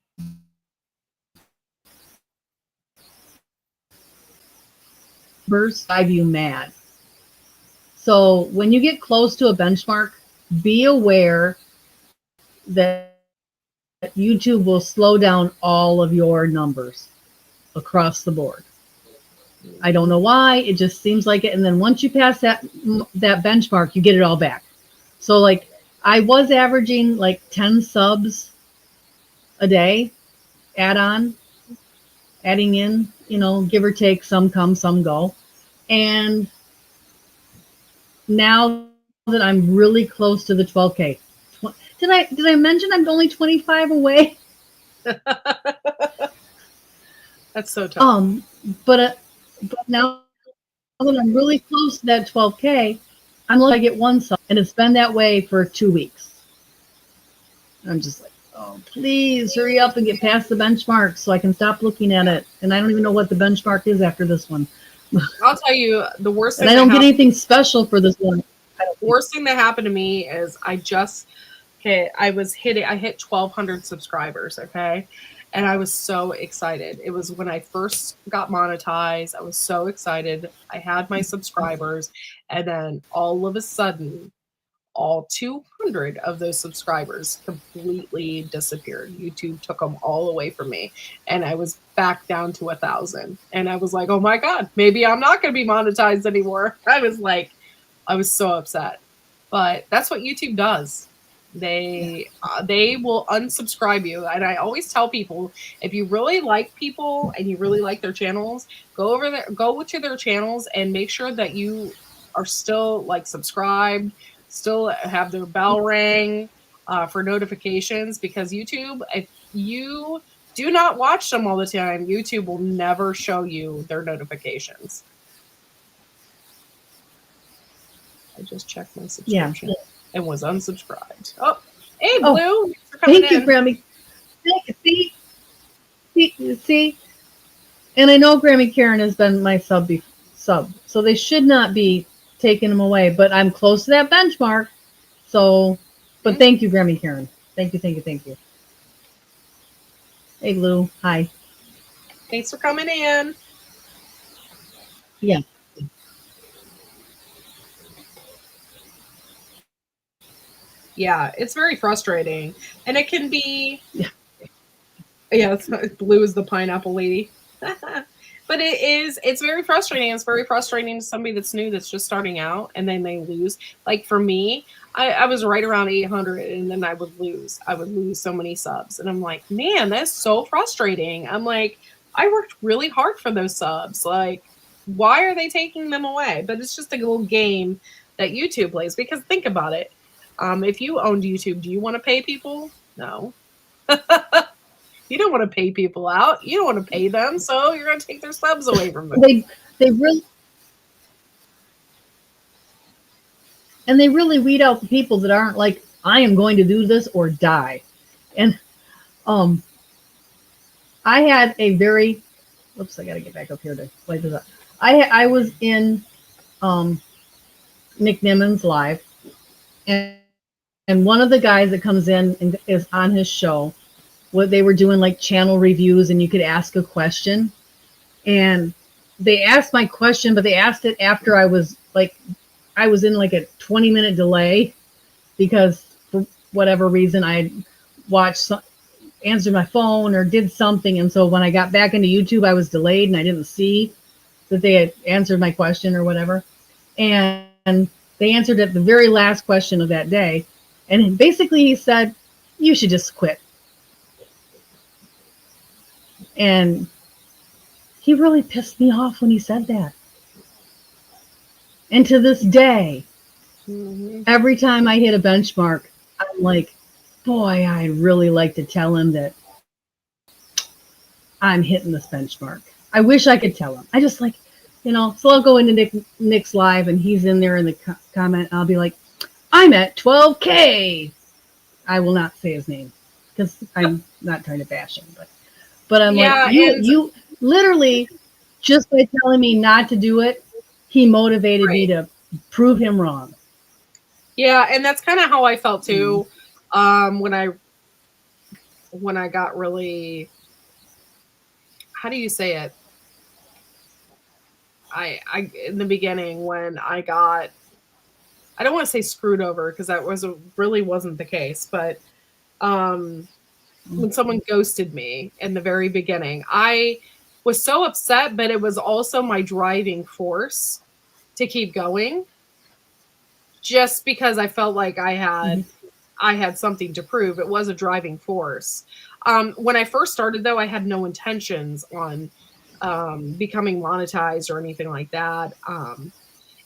Burst drive you mad. So when you get close to a benchmark, be aware that YouTube will slow down all of your numbers across the board. I don't know why. It just seems like it. And then once you pass that benchmark, you get it all back. So like I was averaging like 10 subs a day, adding in, give or take, some come, some go. And now that I'm really close to the 12K, did I mention I'm only 25 away? That's so tough. But now that I'm really close to that 12K, I'm lucky I get 1 sub, and it's been that way for 2 weeks. I'm just like, oh, please hurry up and get past the benchmark so I can stop looking at it. And I don't even know what the benchmark is after this one. I'll tell you the worst thing. And I don't get anything special for this one. The worst thing that happened to me is I hit 1,200 subscribers. Okay. And I was so excited. It was when I first got monetized. I was so excited. I had my subscribers, and then all of a sudden, all 200 of those subscribers completely disappeared. YouTube took them all away from me, and I was back down to 1,000. And I was like, oh my God, maybe I'm not going to be monetized anymore. I was so upset. But that's what YouTube does. They will unsubscribe you. And I always tell people, if you really like people and you really like their channels, go to their channels and make sure that you are still like subscribed, still have their bell rang for notifications, because YouTube, if you do not watch them all the time, YouTube will never show you their notifications. I just checked my subscription and was unsubscribed. Oh, hey, Blue. Thanks for coming Thank you, Grammy. See? And I know Grammy Karen has been my sub sub. So they should not be taking them away, but I'm close to that benchmark. So, but thank you, Grammy Karen. Thank you. Hey, Lou. Hi. Thanks for coming in. Yeah. Yeah, it's very frustrating. And it can be, Yeah. Blue is the pineapple lady. But it's very frustrating. It's very frustrating to somebody that's new, that's just starting out, and then they lose. Like for me, I was right around 800, and then I would lose. I would lose so many subs. And I'm like, man, that's so frustrating. I'm like, I worked really hard for those subs. Like, why are they taking them away? But it's just a little game that YouTube plays. Because think about it. If you owned YouTube, do you want to pay people? No. You don't want to pay people out. You don't want to pay them, so you're going to take their subs away from them. They really weed out the people that aren't like, I am going to do this or die. And I had a very, whoops, I got to get back up here to light this up. I was in Nick Nimmons live, and one of the guys that comes in and is on his show, what they were doing like channel reviews, and you could ask a question, and they asked my question, but they asked it after I was in like a 20-minute delay, because for whatever reason I answered my phone or did something, and so when I got back into YouTube I was delayed and I didn't see that they had answered my question or whatever, and they answered at the very last question of that day, and basically he said, you should just quit. And he really pissed me off when he said that. And to this day, every time I hit a benchmark, I'm like, boy, I'd really like to tell him that I'm hitting this benchmark. I wish I could tell him. I just like, so I'll go into Nick's live, and he's in there in the comment, and I'll be like, I'm at 12K. I will not say his name because I'm not trying to bash him, but I'm like, you literally, just by telling me not to do it, he motivated me to prove him wrong. Yeah, and that's kind of how I felt too. When I got really, how do you say it? I in the beginning when I got, I don't want to say screwed over because that really wasn't the case, but when someone ghosted me in the very beginning, I was so upset, but it was also my driving force to keep going, just because I felt like I had something to prove. It was a driving force. When I first started, though, I had no intentions on becoming monetized or anything like that.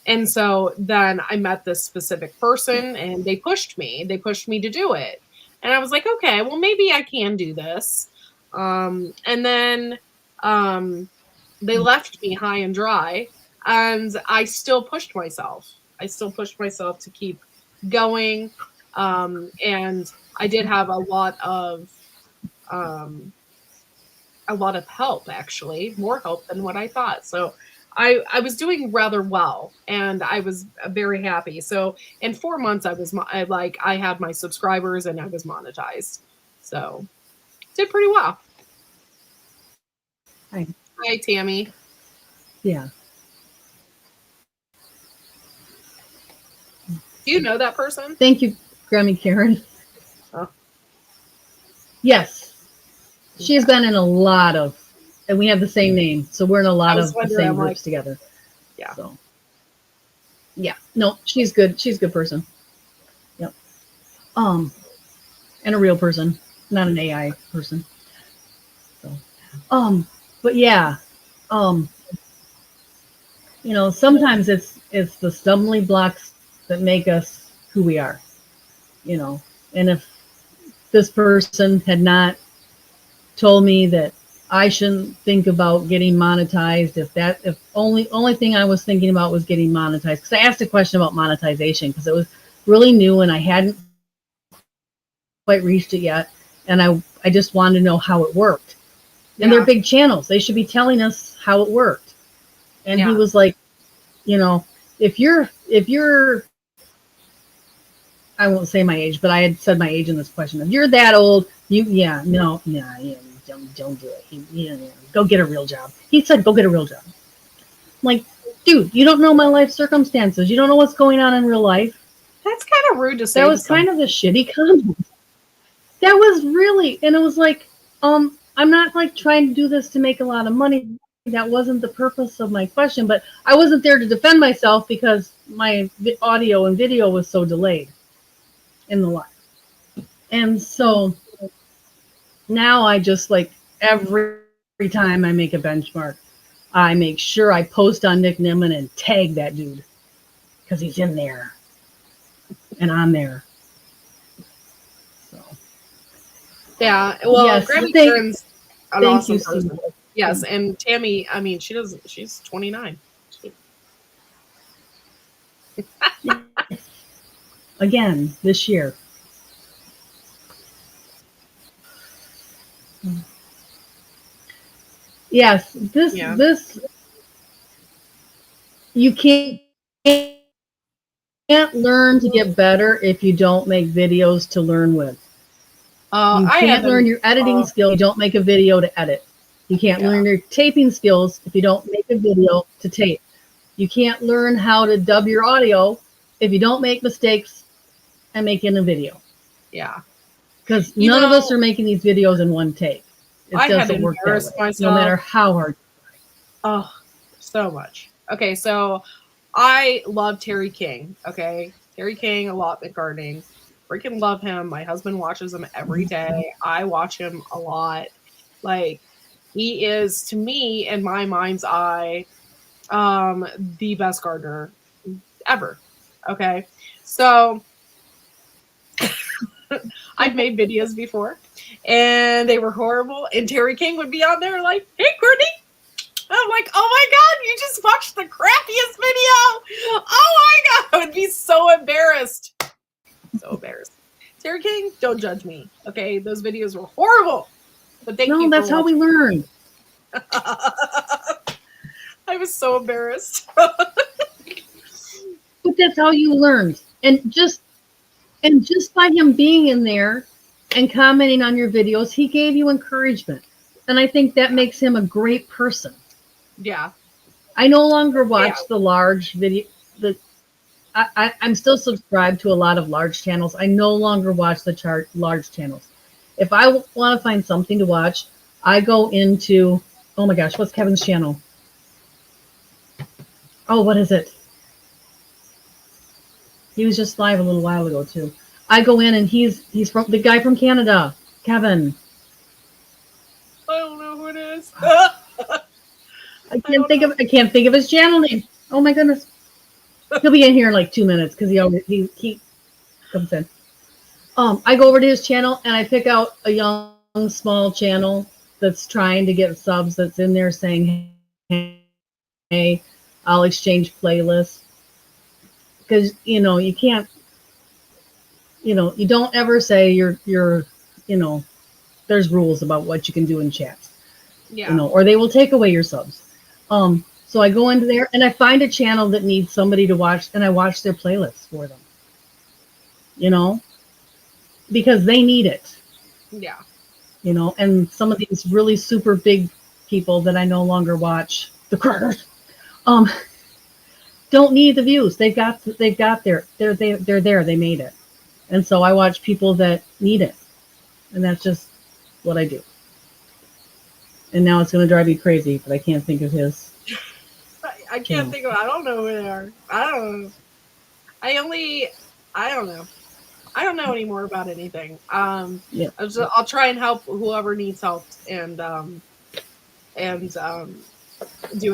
And so then I met this specific person, and they pushed me. They pushed me to do it. And I was like, okay, well, maybe I can do this. And then they left me high and dry, and I still pushed myself. To keep going. And I did have a lot of help, actually, more help than what I thought. So I was doing rather well, and I was very happy. So in 4 months, I had my subscribers and I was monetized. So did pretty well. Hi, Tammy. Yeah. Do you know that person? Thank you, Grammy Karen. Oh. Yes. She's been in a lot of, and we have the same name, so we're in a lot of the same groups together. Yeah. So, yeah. No, she's good. She's a good person. Yep. And a real person, not an AI person. So, but yeah, sometimes it's the stumbling blocks that make us who we are, and if this person had not told me that I shouldn't think about getting monetized, if only thing I was thinking about was getting monetized, because I asked a question about monetization because it was really new and I hadn't quite reached it yet, and I just wanted to know how it worked. And they're big channels, they should be telling us how it worked. And he was like, You know, if you're I won't say my age, but I had said my age in this question. If you're that old, yeah, no, yeah, yeah, don't do it. Yeah, go get a real job. He said, go get a real job. I'm like, dude, you don't know my life circumstances. You don't know what's going on in real life. That's kind of rude to say. That was kind of a shitty comment. That was really, and it was like, I'm not like trying to do this to make a lot of money. That wasn't the purpose of my question, but I wasn't there to defend myself because my audio and video was so delayed in the live. And so now I just like every time I make a benchmark, I make sure I post on Nick Nimmin and tag that dude because he's in there and I'm there. So yeah. Well, yes, Grammy Kieran's an thank awesome you, person. Steve. Yes, and Tammy, I mean, she's 29. Again this year. Yes, this you can't learn to get better if you don't make videos to learn with. You can't learn your editing skill if you don't make a video to edit. You can't learn your taping skills if you don't make a video to tape. You can't learn how to dub your audio if you don't make mistakes and make in a video. Yeah. Because none of us are making these videos in one take. It doesn't work that way, myself. No matter how hard. Oh, so much. Okay, so I love Terry King. Okay, Terry King, allotment gardening. Freaking love him. My husband watches him every day. I watch him a lot. Like, he is, to me, in my mind's eye, the best gardener ever. Okay, so I've made videos before, and they were horrible. And Terry King would be on there like, "Hey, Courtney." I'm like, oh my God, you just watched the crappiest video. Oh my God. I would be so embarrassed. So embarrassed. Terry King, don't judge me. Okay. Those videos were horrible. But thank you. No, that's how we learn. I was so embarrassed. But that's how you learned. And just by him being in there and commenting on your videos, he gave you encouragement. And I think that makes him a great person. Yeah. I no longer watch the large video. I'm still subscribed to a lot of large channels. I no longer watch the large channels. If I want to find something to watch, I go into, oh my gosh, what's Kevin's channel? Oh, what is it? He was just live a little while ago too. I go in and he's from the guy from Canada, Kevin. I don't know who it is. I can't think of his channel name. Oh my goodness. He'll be in here in like 2 minutes because he comes in. I go over to his channel and I pick out a young small channel that's trying to get subs that's in there saying, hey, I'll exchange playlists. Because you can't, you don't ever say you're there's rules about what you can do in chats. Yeah. Or they will take away your subs. So I go into there and I find a channel that needs somebody to watch and I watch their playlists for them. Because they need it. Yeah. And some of these really super big people that I no longer watch, the critters, don't need the views. They've got there. They're there. They made it. And so I watch people that need it. And that's just what I do. And now it's going to drive you crazy, but I can't think of his. I can't think of. I don't know who they are. I don't know. I don't know. I don't know anymore about anything. Yeah. I'll try and help whoever needs help and do it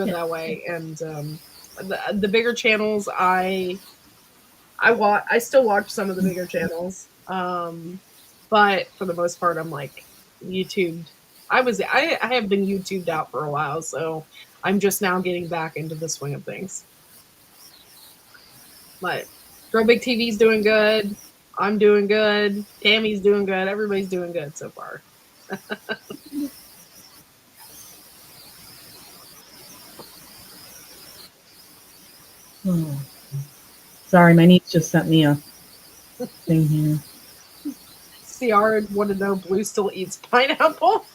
that way. And the bigger channels, I still watch some of the bigger channels. But for the most part, I'm like YouTubed. I have been YouTubed out for a while, so I'm just now getting back into the swing of things. But Grow Big TV's doing good. I'm doing good. Tammy's doing good. Everybody's doing good so far. Oh, sorry, my niece just sent me a thing here. CR want to know Blue still eats pineapple.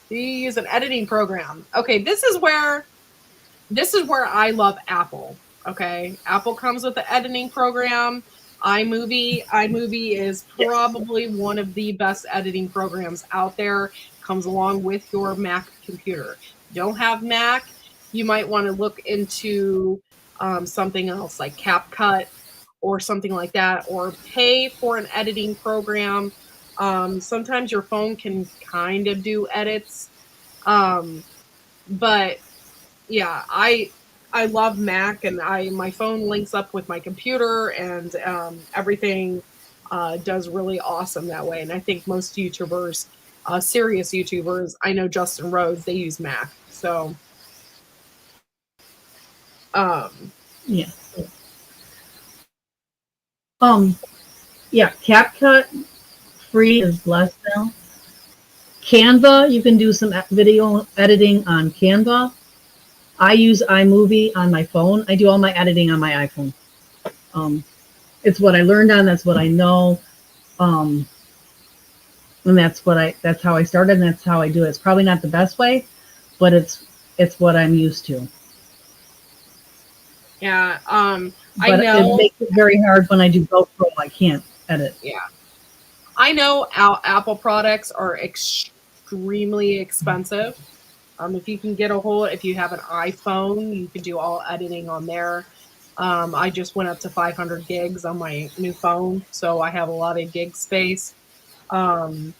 Do you use an editing program? Okay, this is where I love Apple. Okay, Apple comes with the editing program. iMovie is Yes. probably one of the best editing programs out there. Comes along with your Mac computer. If you don't have Mac, you might want to look into something else like CapCut or something like that, or pay for an editing program. Sometimes your phone can kind of do edits, um, but yeah, I love Mac, and my phone links up with my computer, and everything does really awesome that way. And I think most YouTubers, serious YouTubers, I know Justin Rhodes, they use Mac. So um, Yeah. Yeah, CapCut free is blessed now. Canva, you can do some video editing on Canva. I use iMovie on my phone. I do all my editing on my iPhone. Um, it's what I learned on. That's what I know. Um, and that's how I started, and that's how I do it. It's probably not the best way, but it's what I'm used to. yeah, I But it know. makes it very hard when I do GoPro. I can't edit. Yeah, I know Apple products are extremely expensive. If you have an iPhone, you can do all editing on there. I just went up to 500 gigs on my new phone, so I have a lot of gig space. Um,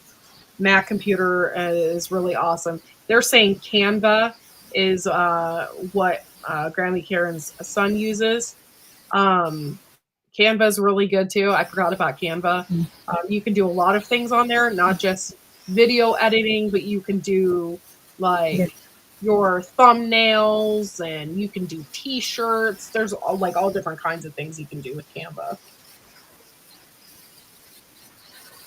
Mac computer is really awesome. They're saying Canva is what Grammy Karen's son uses. Um, Canva is really good too. I forgot about Canva. You can do a lot of things on there, not just video editing, but you can do Yeah. like your thumbnails, and you can do t-shirts. There's all different kinds of things you can do with Canva.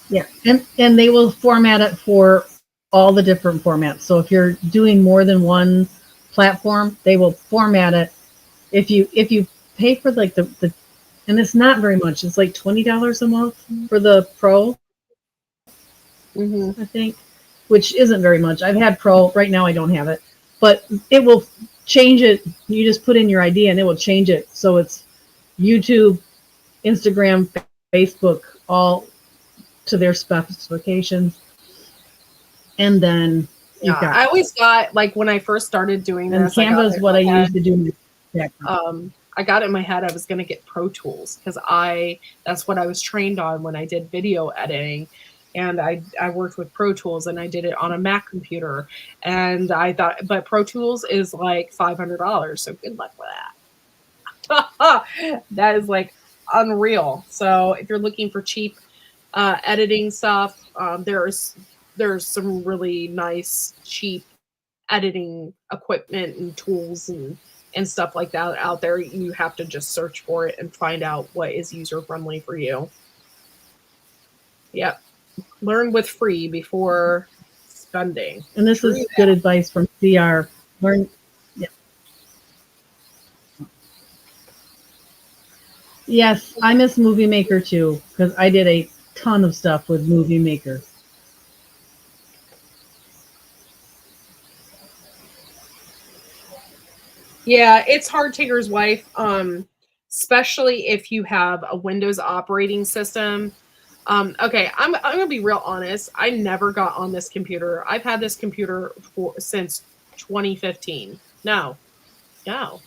Yeah, and they will format it for all the different formats. So if you're doing more than one platform, they will format it. If you pay for like the and it's not very much. It's like $20 a month for the Pro, Mm-hmm. I think, which isn't very much. I've had Pro. Right now I don't have it, but it will change it. You just put in your ID and it will change it so it's YouTube, Instagram, Facebook, all to their specifications. And then Yeah, you've got, I always got, like, when I first started doing and this, I got Canva it is in what I my head. use to do my background. I got it in my head I was going to get Pro Tools because that's what I was trained on when I did video editing. And I worked with Pro Tools, and I did it on a Mac computer. And I thought, but Pro Tools is like $500. So good luck with that. That is like unreal. So if you're looking for cheap editing stuff, there's some really nice, cheap editing equipment and tools and stuff like that out there. You have to just search for it and find out what is user friendly for you. Yep. Learn with free before spending. And this True is good that. advice from CR. Learn. Yeah. Yes, I miss Movie Maker too because I did a ton of stuff with Movie Maker. Yeah, it's Hard Taker's wife, especially if you have a Windows operating system. Okay, I'm gonna be real honest. I never got on this computer. I've had this computer since 2015. No, no.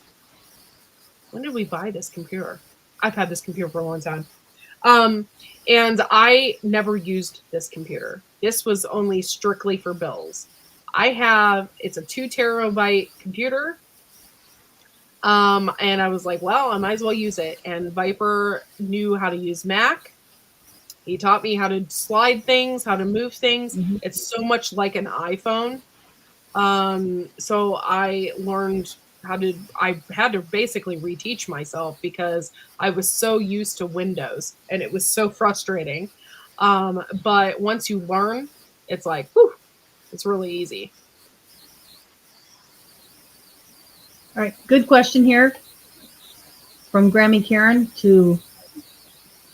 When did we buy this computer? I've had this computer for a long time. Um, and I never used this computer. This was only strictly for bills. It's a 2 terabyte computer. And I was like, well, I might as well use it. And Viper knew how to use Mac. He taught me how to slide things, how to move things. Mhm. It's so much like an iPhone. So I had to basically reteach myself because I was so used to Windows and it was so frustrating. But once you learn, it's like, whew, it's really easy. All right, good question here. from Grammy Karen to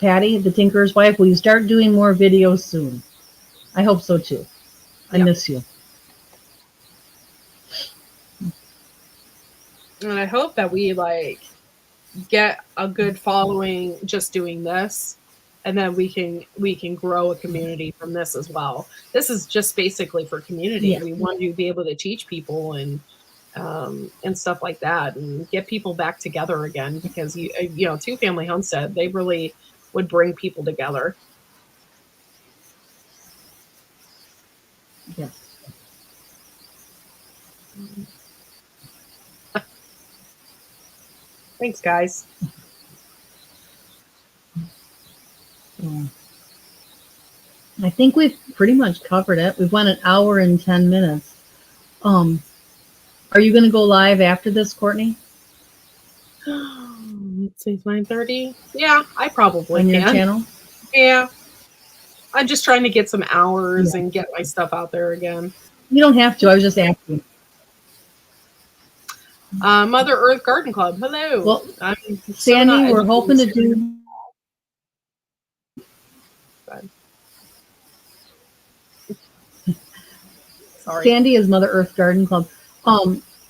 Patty, the Tinker's wife, will you start doing more videos soon? I hope so too. I Yep. miss you. And I hope that we like get a good following just doing this, and then we can grow a community from this as well. This is just basically for community. Yeah. We want to be able to teach people and stuff like that, and get people back together again, because you know, Two Family Homestead, they really would bring people together. Yes. Thanks, guys. Yeah. I think we've pretty much covered it. We've went an hour and 10 minutes. Are you going to go live after this, Courtney? Let's see, 9:30. Yeah, I probably On can. your channel? Yeah, I'm just trying to get some hours Yeah. and get my stuff out there again. You don't have to. I was just asking. Mother Earth Garden Club. Hello. Well, I'm Sandy, so we're hoping to do. Sorry. Sandy is Mother Earth Garden Club.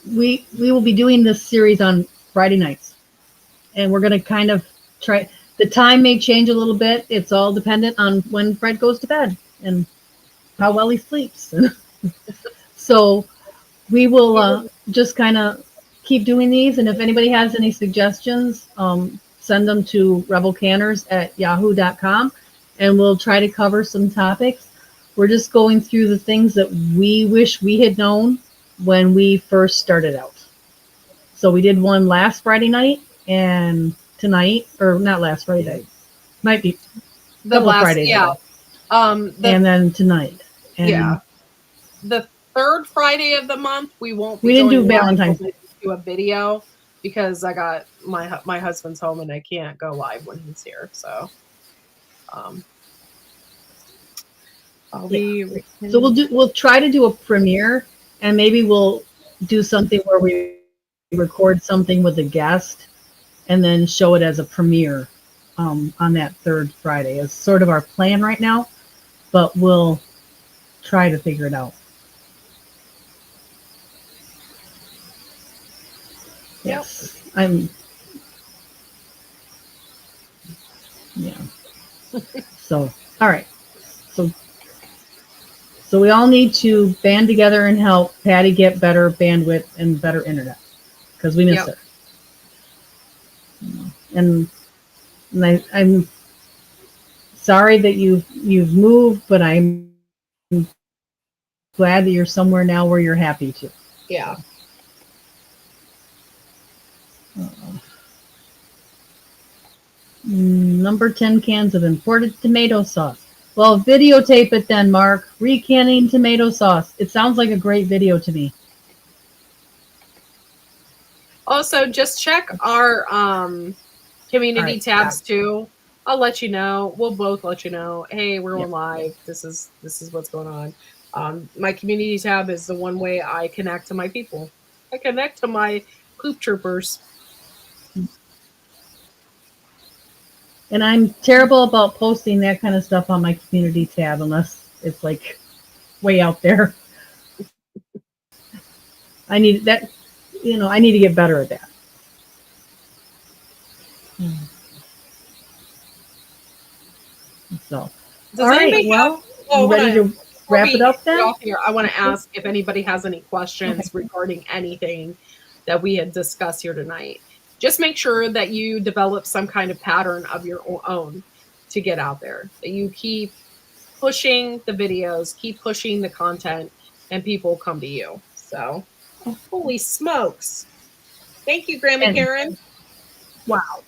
We will be doing this series on Friday nights, and we're going to kind of try. The time may change a little bit. It's all dependent on when Fred goes to bed and how well he sleeps. So we will just kind of keep doing these. And if anybody has any suggestions, send them to rebelcanners@yahoo.com, and we'll try to cover some topics. We're just going through the things that we wish we had known when we first started out. So we did one last Friday night, and tonight, or not last Friday night, might be The couple last, Fridays yeah. ago. And then tonight. And yeah. The third Friday of the month, we won't be we didn't do going live, Valentine's but Day. we'll do a video, because I got my husband's home and I can't go live when he's here. So I'll be. So we'll try to do a premiere, and maybe we'll do something where we record something with a guest and then show it as a premiere on that third Friday. It's sort of our plan right now, but we'll try to figure it out. Yes. Yeah. So, all right. So we all need to band together and help Patty get better bandwidth and better internet, because we miss her. And I'm sorry that you've moved, but I'm glad that you're somewhere now where you're happy to. Yeah. Number 10 cans of imported tomato sauce. Well, videotape it then, Mark. Recanning tomato sauce. It sounds like a great video to me. Also, just check our community tabs too. I'll let you know. We'll both let you know. Hey, we're on live. This is what's going on. My community tab is the one way I connect to my people. I connect to my poop troopers. And I'm terrible about posting that kind of stuff on my community tab unless it's like way out there. I need that, I need to get better at that. So, all right, well, you ready to wrap it up then? Here, I want to ask if anybody has any questions regarding anything that we had discussed here tonight. Just make sure that you develop some kind of pattern of your own to get out there, that you keep pushing the videos, keep pushing the content, and people come to you. So, holy smokes. Thank you, Grammy Karen. Wow.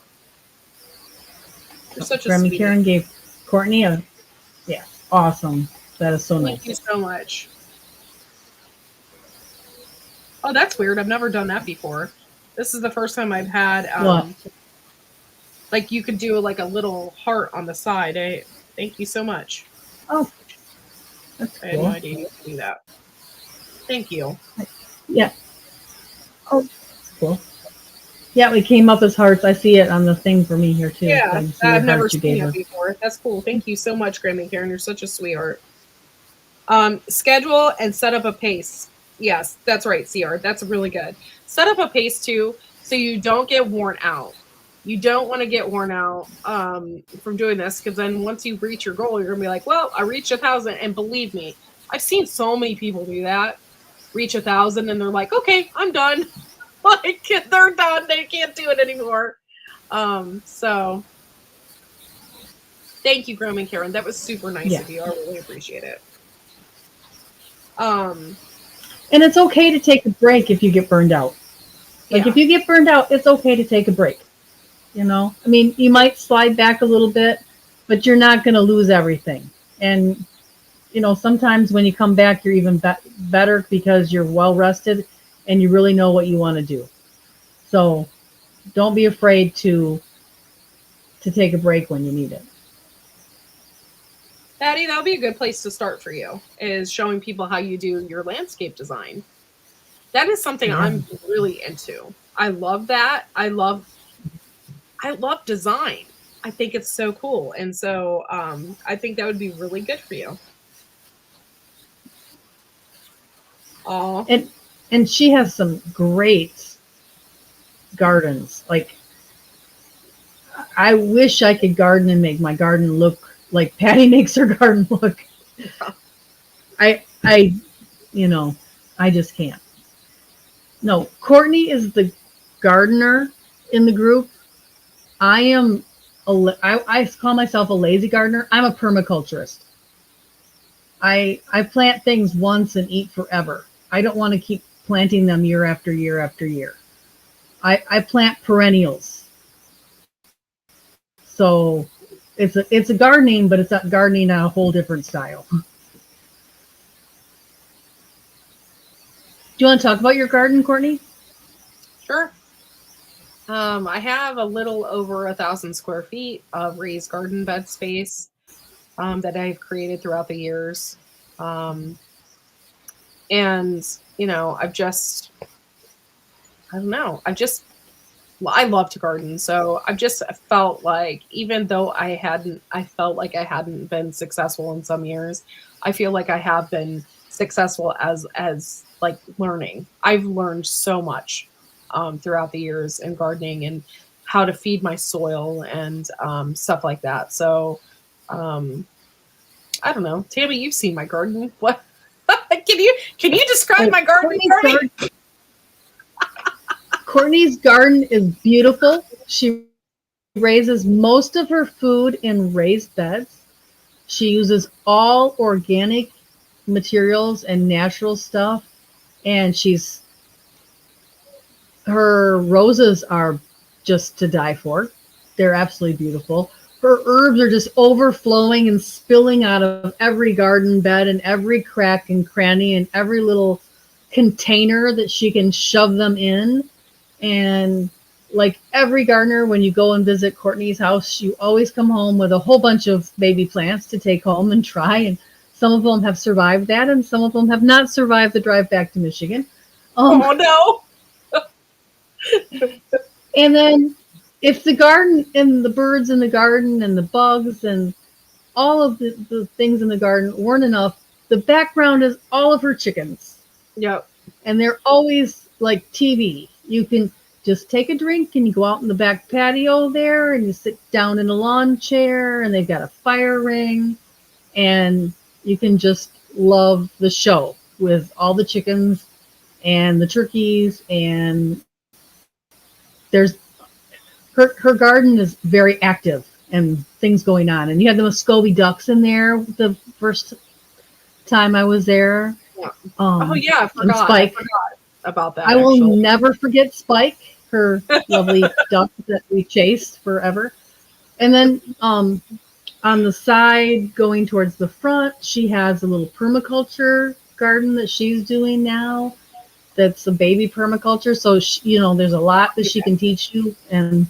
You're such a Grammy sweetie. Karen gave Courtney awesome. That is so nice. Thank you so much. Oh, that's weird. I've never done that before. This is the first time I've had, like you could do like a little heart on the side. Thank you so much. Oh, that's cool. I had no idea you could do that. Thank you. Yeah. Oh, that's cool. Yeah, it came up as hearts. I see it on the thing for me here too. So I Yeah, can see your I've never hearts you seen gave it her. before. That's cool. Thank you so much, Graham and Karen. You're such a sweetheart. Schedule and set up a pace. Yes, that's right, CR. That's really good. Set up a pace too, so you don't get worn out. You don't want to get worn out from doing this, because then once you reach your goal, you're gonna be like, "Well, I reached 1,000," and believe me, I've seen so many people do that, reach 1,000, and they're like, "Okay, I'm done." Like they're done; they can't do it anymore. So thank you, Graham and Karen. That was super nice Yeah. of you. I really appreciate it. And it's okay to take a break if you get burned out. Like Yeah. if you get burned out, it's okay to take a break. You know, I mean, you might slide back a little bit, but you're not going to lose everything. And you know, sometimes when you come back, you're even better because you're well rested and you really know what you want to do. So don't be afraid to take a break when you need it. Patty, that would be a good place to start for you, is showing people how you do your landscape design. That is something Yeah. I'm really into. I love that. I love design. I think it's so cool. And so I think that would be really good for you. Oh, And she has some great gardens. Like I wish I could garden and make my garden look like Patty makes her garden look. I you know, I just can't. No, Courtney is the gardener in the group. I am I call myself a lazy gardener. I'm a permaculturist. I plant things once and eat forever. I don't want to keep planting them year after year after year. I plant perennials. So it's a gardening, but it's not gardening on a whole different style. Do you want to talk about your garden, Courtney? sure. I have a little over 1,000 square feet of raised garden bed space that I've created throughout the years. Um, and, you know, I don't know, well, I love to garden. So I've just felt like, even though I felt like I hadn't been successful in some years, I feel like I have been successful as like learning. I've learned so much throughout the years in gardening, and how to feed my soil and stuff like that. So um, I don't know, Tammy, you've seen my garden. What can you describe my garden, Courtney? Courtney's garden is beautiful. She raises most of her food in raised beds. She uses all organic materials and natural stuff, and her roses are just to die for. They're absolutely beautiful. Her herbs are just overflowing and spilling out of every garden bed and every crack and cranny and every little container that she can shove them in. And like every gardener, when you go and visit Courtney's house, you always come home with a whole bunch of baby plants to take home and try. And some of them have survived that, and some of them have not survived the drive back to Michigan. Oh no. And then if the garden and the birds in the garden and the bugs and all of the things in the garden weren't enough, the background is all of her chickens. Yep. And they're always like TV. You can just take a drink and you go out in the back patio there and you sit down in a lawn chair and they've got a fire ring and you can just love the show with all the chickens and the turkeys, and there's her garden is very active and things going on. And you have the Muscovy ducks in there the first time I was there. Yeah. Oh yeah, I forgot. Spike. I forgot about that. I will never forget Spike, her lovely duck that we chased forever. And then on the side going towards the front, she has a little permaculture garden that she's doing now. That's a baby permaculture. So, you know, there's a lot that she can teach you, and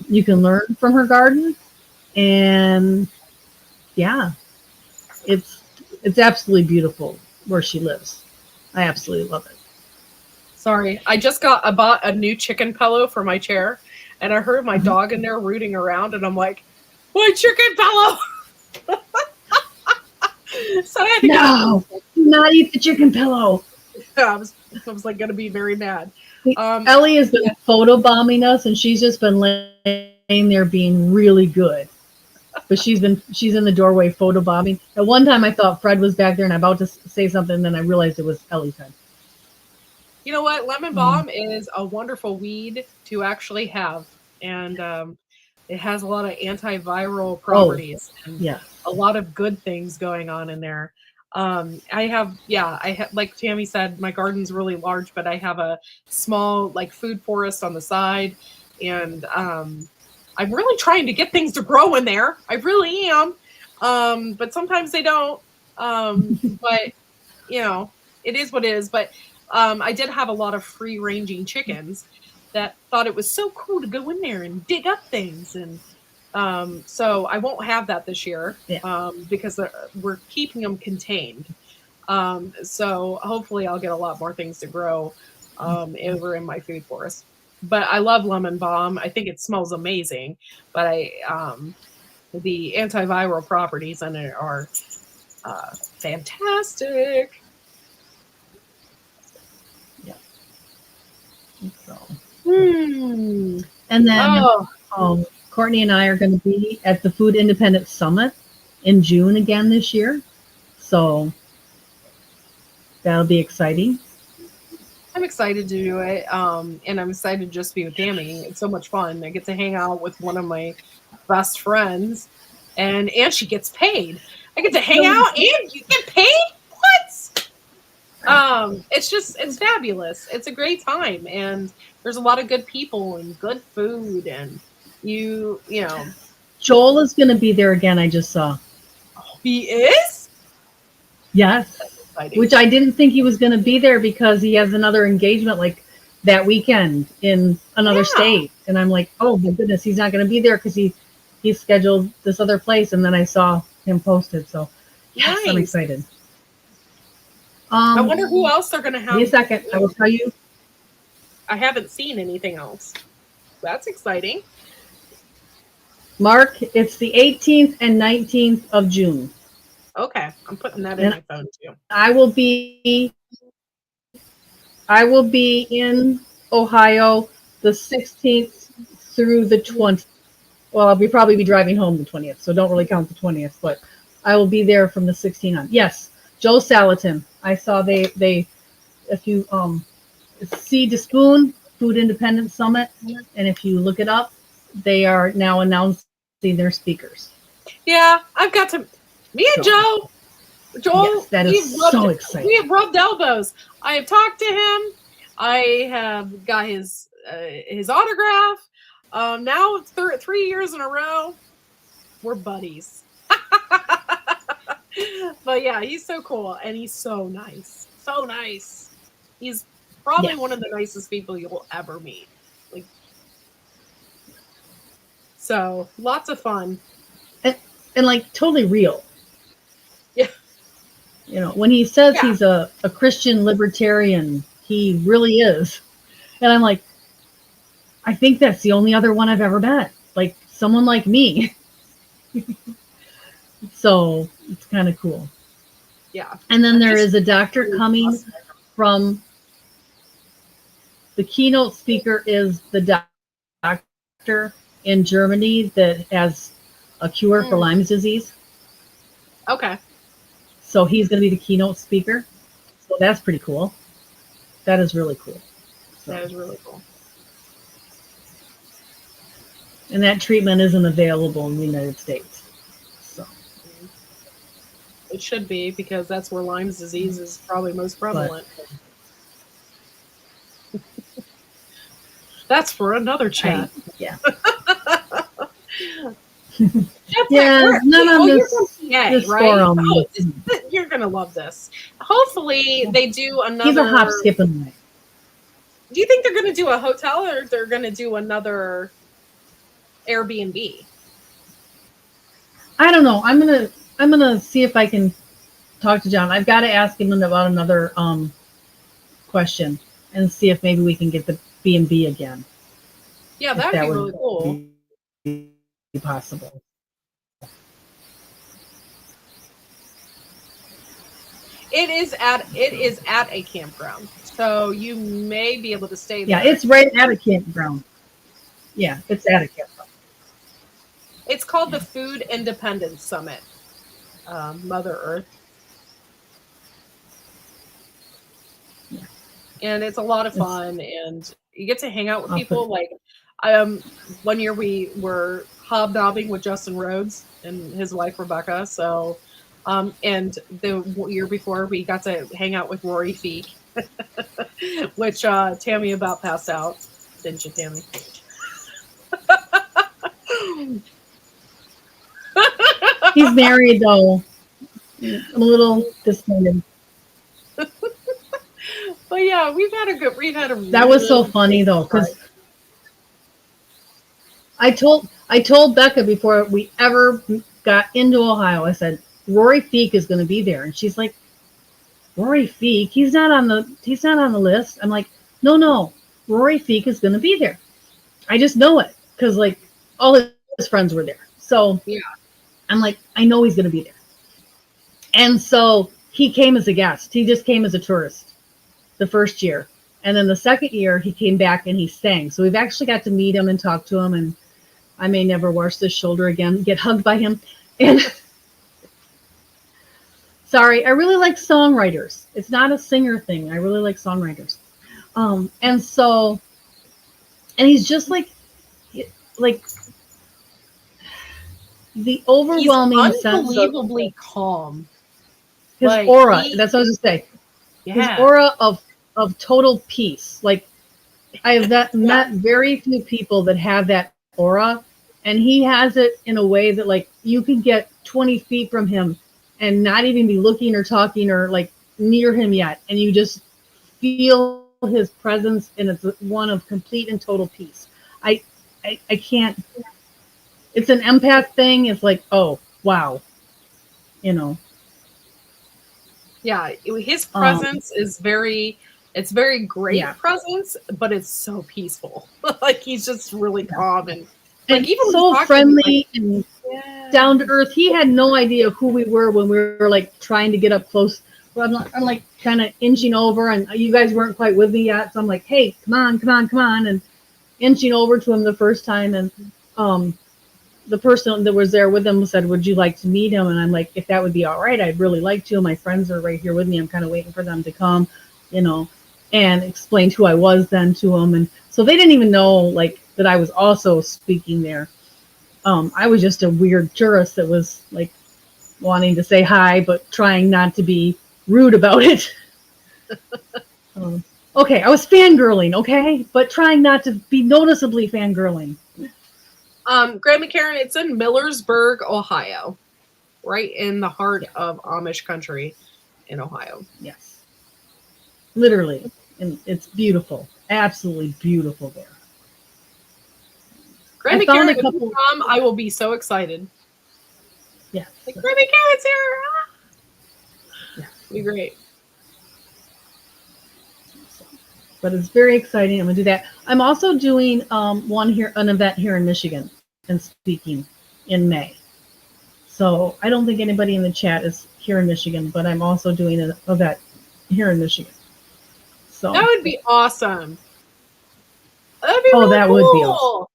you can learn from her garden. And yeah, it's absolutely beautiful where she lives. I absolutely love it. Sorry, I bought a new chicken pillow for my chair, and I heard my dog in there rooting around, and I'm like, my chicken pillow. So I had to No, do not eat the chicken pillow. I was like gonna be very mad. Ellie has been photobombing us, and she's just been laying there being really good. But she's in the doorway photobombing. At one time, I thought Fred was back there, and I'm about to say something, and then I realized it was Ellie's head. You know what? Lemon balm is a wonderful weed to actually have, and it has a lot of antiviral properties and a lot of good things going on in there. I have, like Tammy said, my garden's really large, but I have a small like food forest on the side, and I'm really trying to get things to grow in there. I really am, but sometimes they don't. But you know, it is what it is. But I did have a lot of free-ranging chickens that thought it was so cool to go in there and dig up things, and so I won't have that this year because we're keeping them contained. So hopefully I'll get a lot more things to grow over in my food forest. But I love lemon balm. I think it smells amazing. But the antiviral properties in it are fantastic. Yeah. So. And then Courtney and I are going to be at the Food Independent Summit in June again this year. So that'll be exciting. I'm excited to do it. And I'm excited to just be with Tammy. It's so much fun. I get to hang out with one of my best friends, and she gets paid. I get to hang out and you get paid? What? It's fabulous. It's a great time, and there's a lot of good people and good food, and you know. Joel is going to be there again, I just saw. Oh, he is? Yes. Which I didn't think he was going to be there because he has another engagement like that weekend in another state. And I'm like, oh my goodness, he's not going to be there because he's scheduled this other place. And then I saw him posted. So yes, nice. I'm excited. I wonder who else they're going to have. Give me a second. I will tell you. I haven't seen anything else. That's exciting. Mark, it's the 18th and 19th of June. Okay, I'm putting that in my phone too. I will be in Ohio the 16th through the 20th. Well, I'll probably be driving home the 20th, so don't really count the 20th, but I will be there from the 16th on. Yes, Joe Salatin. I saw they if you Seed to Spoon Food Independent Summit, and if you look it up, they are now announcing their speakers. Yeah, I've got to. Me and Joel, yes, that is so exciting. We have rubbed elbows. I have talked to him. I have got his autograph. Now it's 3 years in a row. We're buddies. But yeah, he's so cool, and he's so nice. So nice. He's probably one of the nicest people you'll ever meet. Like, so lots of fun. And like totally real. Yeah. You know, when he says he's a Christian libertarian, he really is. And I'm like, I think that's the only other one I've ever met. Like someone like me. So it's kind of cool. Yeah. And then there is a doctor coming from, the keynote speaker is the doctor in Germany that has a cure for Lyme's disease. Okay. So he's going to be the keynote speaker. So that's pretty cool. That is really cool. So. That is really cool. And that treatment isn't available in the United States. So it should be, because that's where Lyme's disease is probably most prevalent. That's for another chat. Yeah. None of this forum. Oh, you're gonna love this. Hopefully, they do another. He's a hop, skip, and away. Do you think they're gonna do a hotel, or they're gonna do another Airbnb? I don't know. I'm gonna see if I can talk to John. I've got to ask him about another question, and see if maybe we can get the B&B again. Yeah, If that'd that be would really cool. be possible. It is at a campground, so you may be able to stay there. Yeah, it's right at a campground. Yeah, it's at a campground. It's called the Food Independence Summit. Mother Earth. Yeah. And it's a lot of fun, and you get to hang out with I'll people. Like, one year we were hobnobbing with Justin Rhodes and his wife Rebecca. So, and the year before we got to hang out with Rory Feek, which Tammy about passed out, didn't you, Tammy? He's married though. I'm a little disappointed. But yeah, we've had a That was so funny though, because I told Becca before we ever got into Ohio, I said Rory Feek is going to be there, and she's like, Rory Feek, he's not on the list. I'm like, no, Rory Feek is going to be there. I just know it because like all his friends were there, so yeah. I'm like, I know he's going to be there, and so he came as a guest. He just came as a tourist the first year. And then the second year he came back and he sang. So we've actually got to meet him and talk to him, and I may never wash this shoulder again, get hugged by him. And sorry, I really like songwriters. It's not a singer thing. I really like songwriters. And he's just like the overwhelming sense of unbelievably calm. His Like, aura, that's what I was going to say. Yeah. His aura of total peace. Like, I have met very few people that have that aura, and he has it in a way that like you can get 20 feet from him and not even be looking or talking or like near him yet, and you just feel his presence, and it's one of complete and total peace. I can't. It's an empath thing. It's like, oh wow, you know. Yeah, his presence is it's very great presence, but it's so peaceful. Like, he's just really calm and like, and even so friendly and down to earth. He had no idea who we were when we were like trying to get up close. Well, I'm like kind of inching over, and you guys weren't quite with me yet, so I'm like, hey, come on, and inching over to him the first time, and the person that was there with him said, would you like to meet him? And I'm like, if that would be all right, I'd really like to. My friends are right here with me. I'm kind of waiting for them to come, and explained who I was then to them. And so they didn't even know like that I was also speaking there. I was just a weird tourist that was like wanting to say hi, but trying not to be rude about it. Okay, I was fangirling, okay? But trying not to be noticeably fangirling. Grandma Karen, it's in Millersburg, Ohio, right in the heart of Amish country in Ohio. Yes. Literally. And it's beautiful. Absolutely beautiful there. Grandma Karen, if you come, I will be so excited. Yeah. Like, Grandma Karen's here! Yeah. It'll be great. But it's very exciting. I'm going to do that. I'm also doing an event here in Michigan and speaking in May. So I don't think anybody in the chat is here in Michigan, but I'm also doing an event here in Michigan. So that would be awesome. That would be really that cool. would be awesome.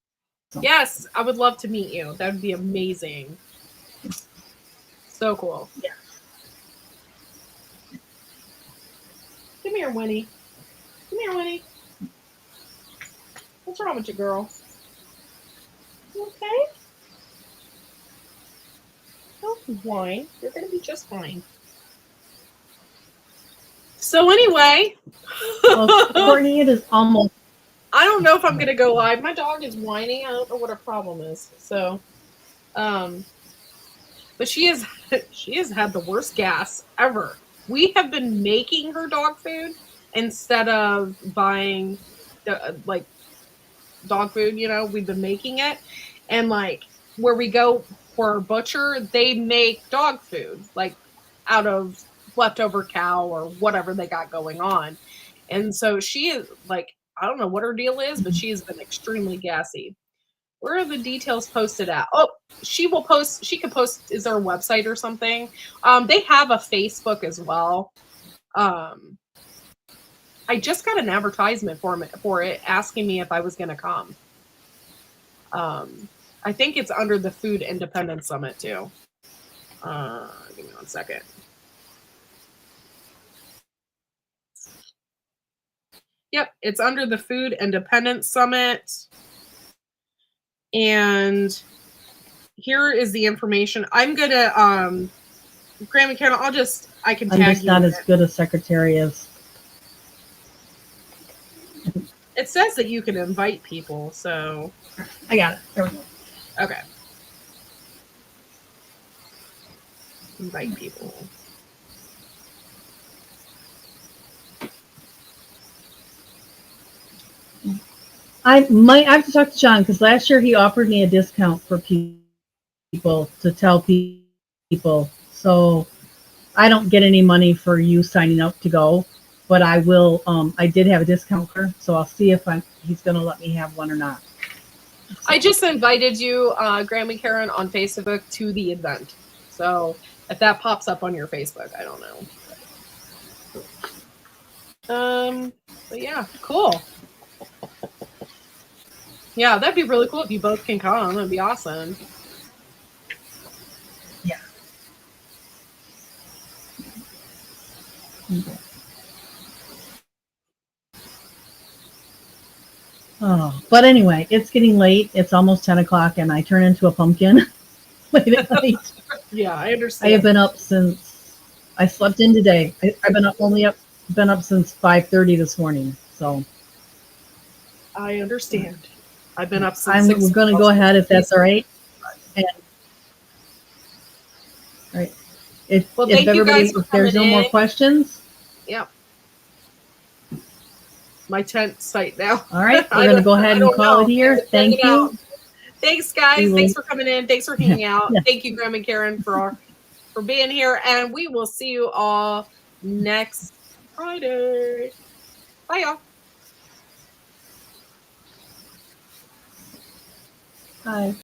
Yes, I would love to meet you. That would be amazing. So cool. Yeah. Come here, Winnie. Come here, Winnie. What's wrong with you, girl? You okay? Don't whine. You're going to be just fine. So anyway. Courtney, it is almost. I don't know if I'm going to go live. My dog is whining. I don't know what her problem is. So, but she has had the worst gas ever. We have been making her dog food instead of buying like dog food, we've been making it. And like where we go for a butcher, they make dog food like out of leftover cow or whatever they got going on. And so she is like, I don't know what her deal is, but she has been extremely gassy. Where are the details posted at? Oh, she will post. She can post. Is there a website or something? They have a Facebook as well. I just got an advertisement for it asking me if I was going to come. I think it's under the Food Independence Summit too. Give me 1 second. Yep, it's under the Food Independence Summit. And here is the information. I'm gonna Graham and Karen, I can tag I'm just you. not as good a secretary as. It says that you can invite people, so I got it. There we go. okay. Invite people. I might have to talk to John because last year he offered me a discount for people to tell people. So I don't get any money for you signing up to go, but I will. I did have a discount for, so I'll see if he's going to let me have one or not. I just invited you, Graham and Karen, on Facebook to the event. So if that pops up on your Facebook, I don't know. But yeah, cool. Yeah, that'd be really cool if you both can come. That'd be awesome. Yeah. Okay. Oh, but anyway, it's getting late. It's almost 10 o'clock, and I turn into a pumpkin late at night. Yeah, I understand. I have been up since I slept in today. I've been up since 5:30 this morning. So I understand. I've been up since we're going to go ahead if that's all right. And, all right. If there's no more questions. Yep. My tent site now. All right, we're going to go ahead and call it here. Thank you. Thanks, guys. Thanks for coming in. Thanks for hanging out. Yeah. Thank you, Graham and Karen, for being here. And we will see you all next Friday. Bye, y'all. Bye.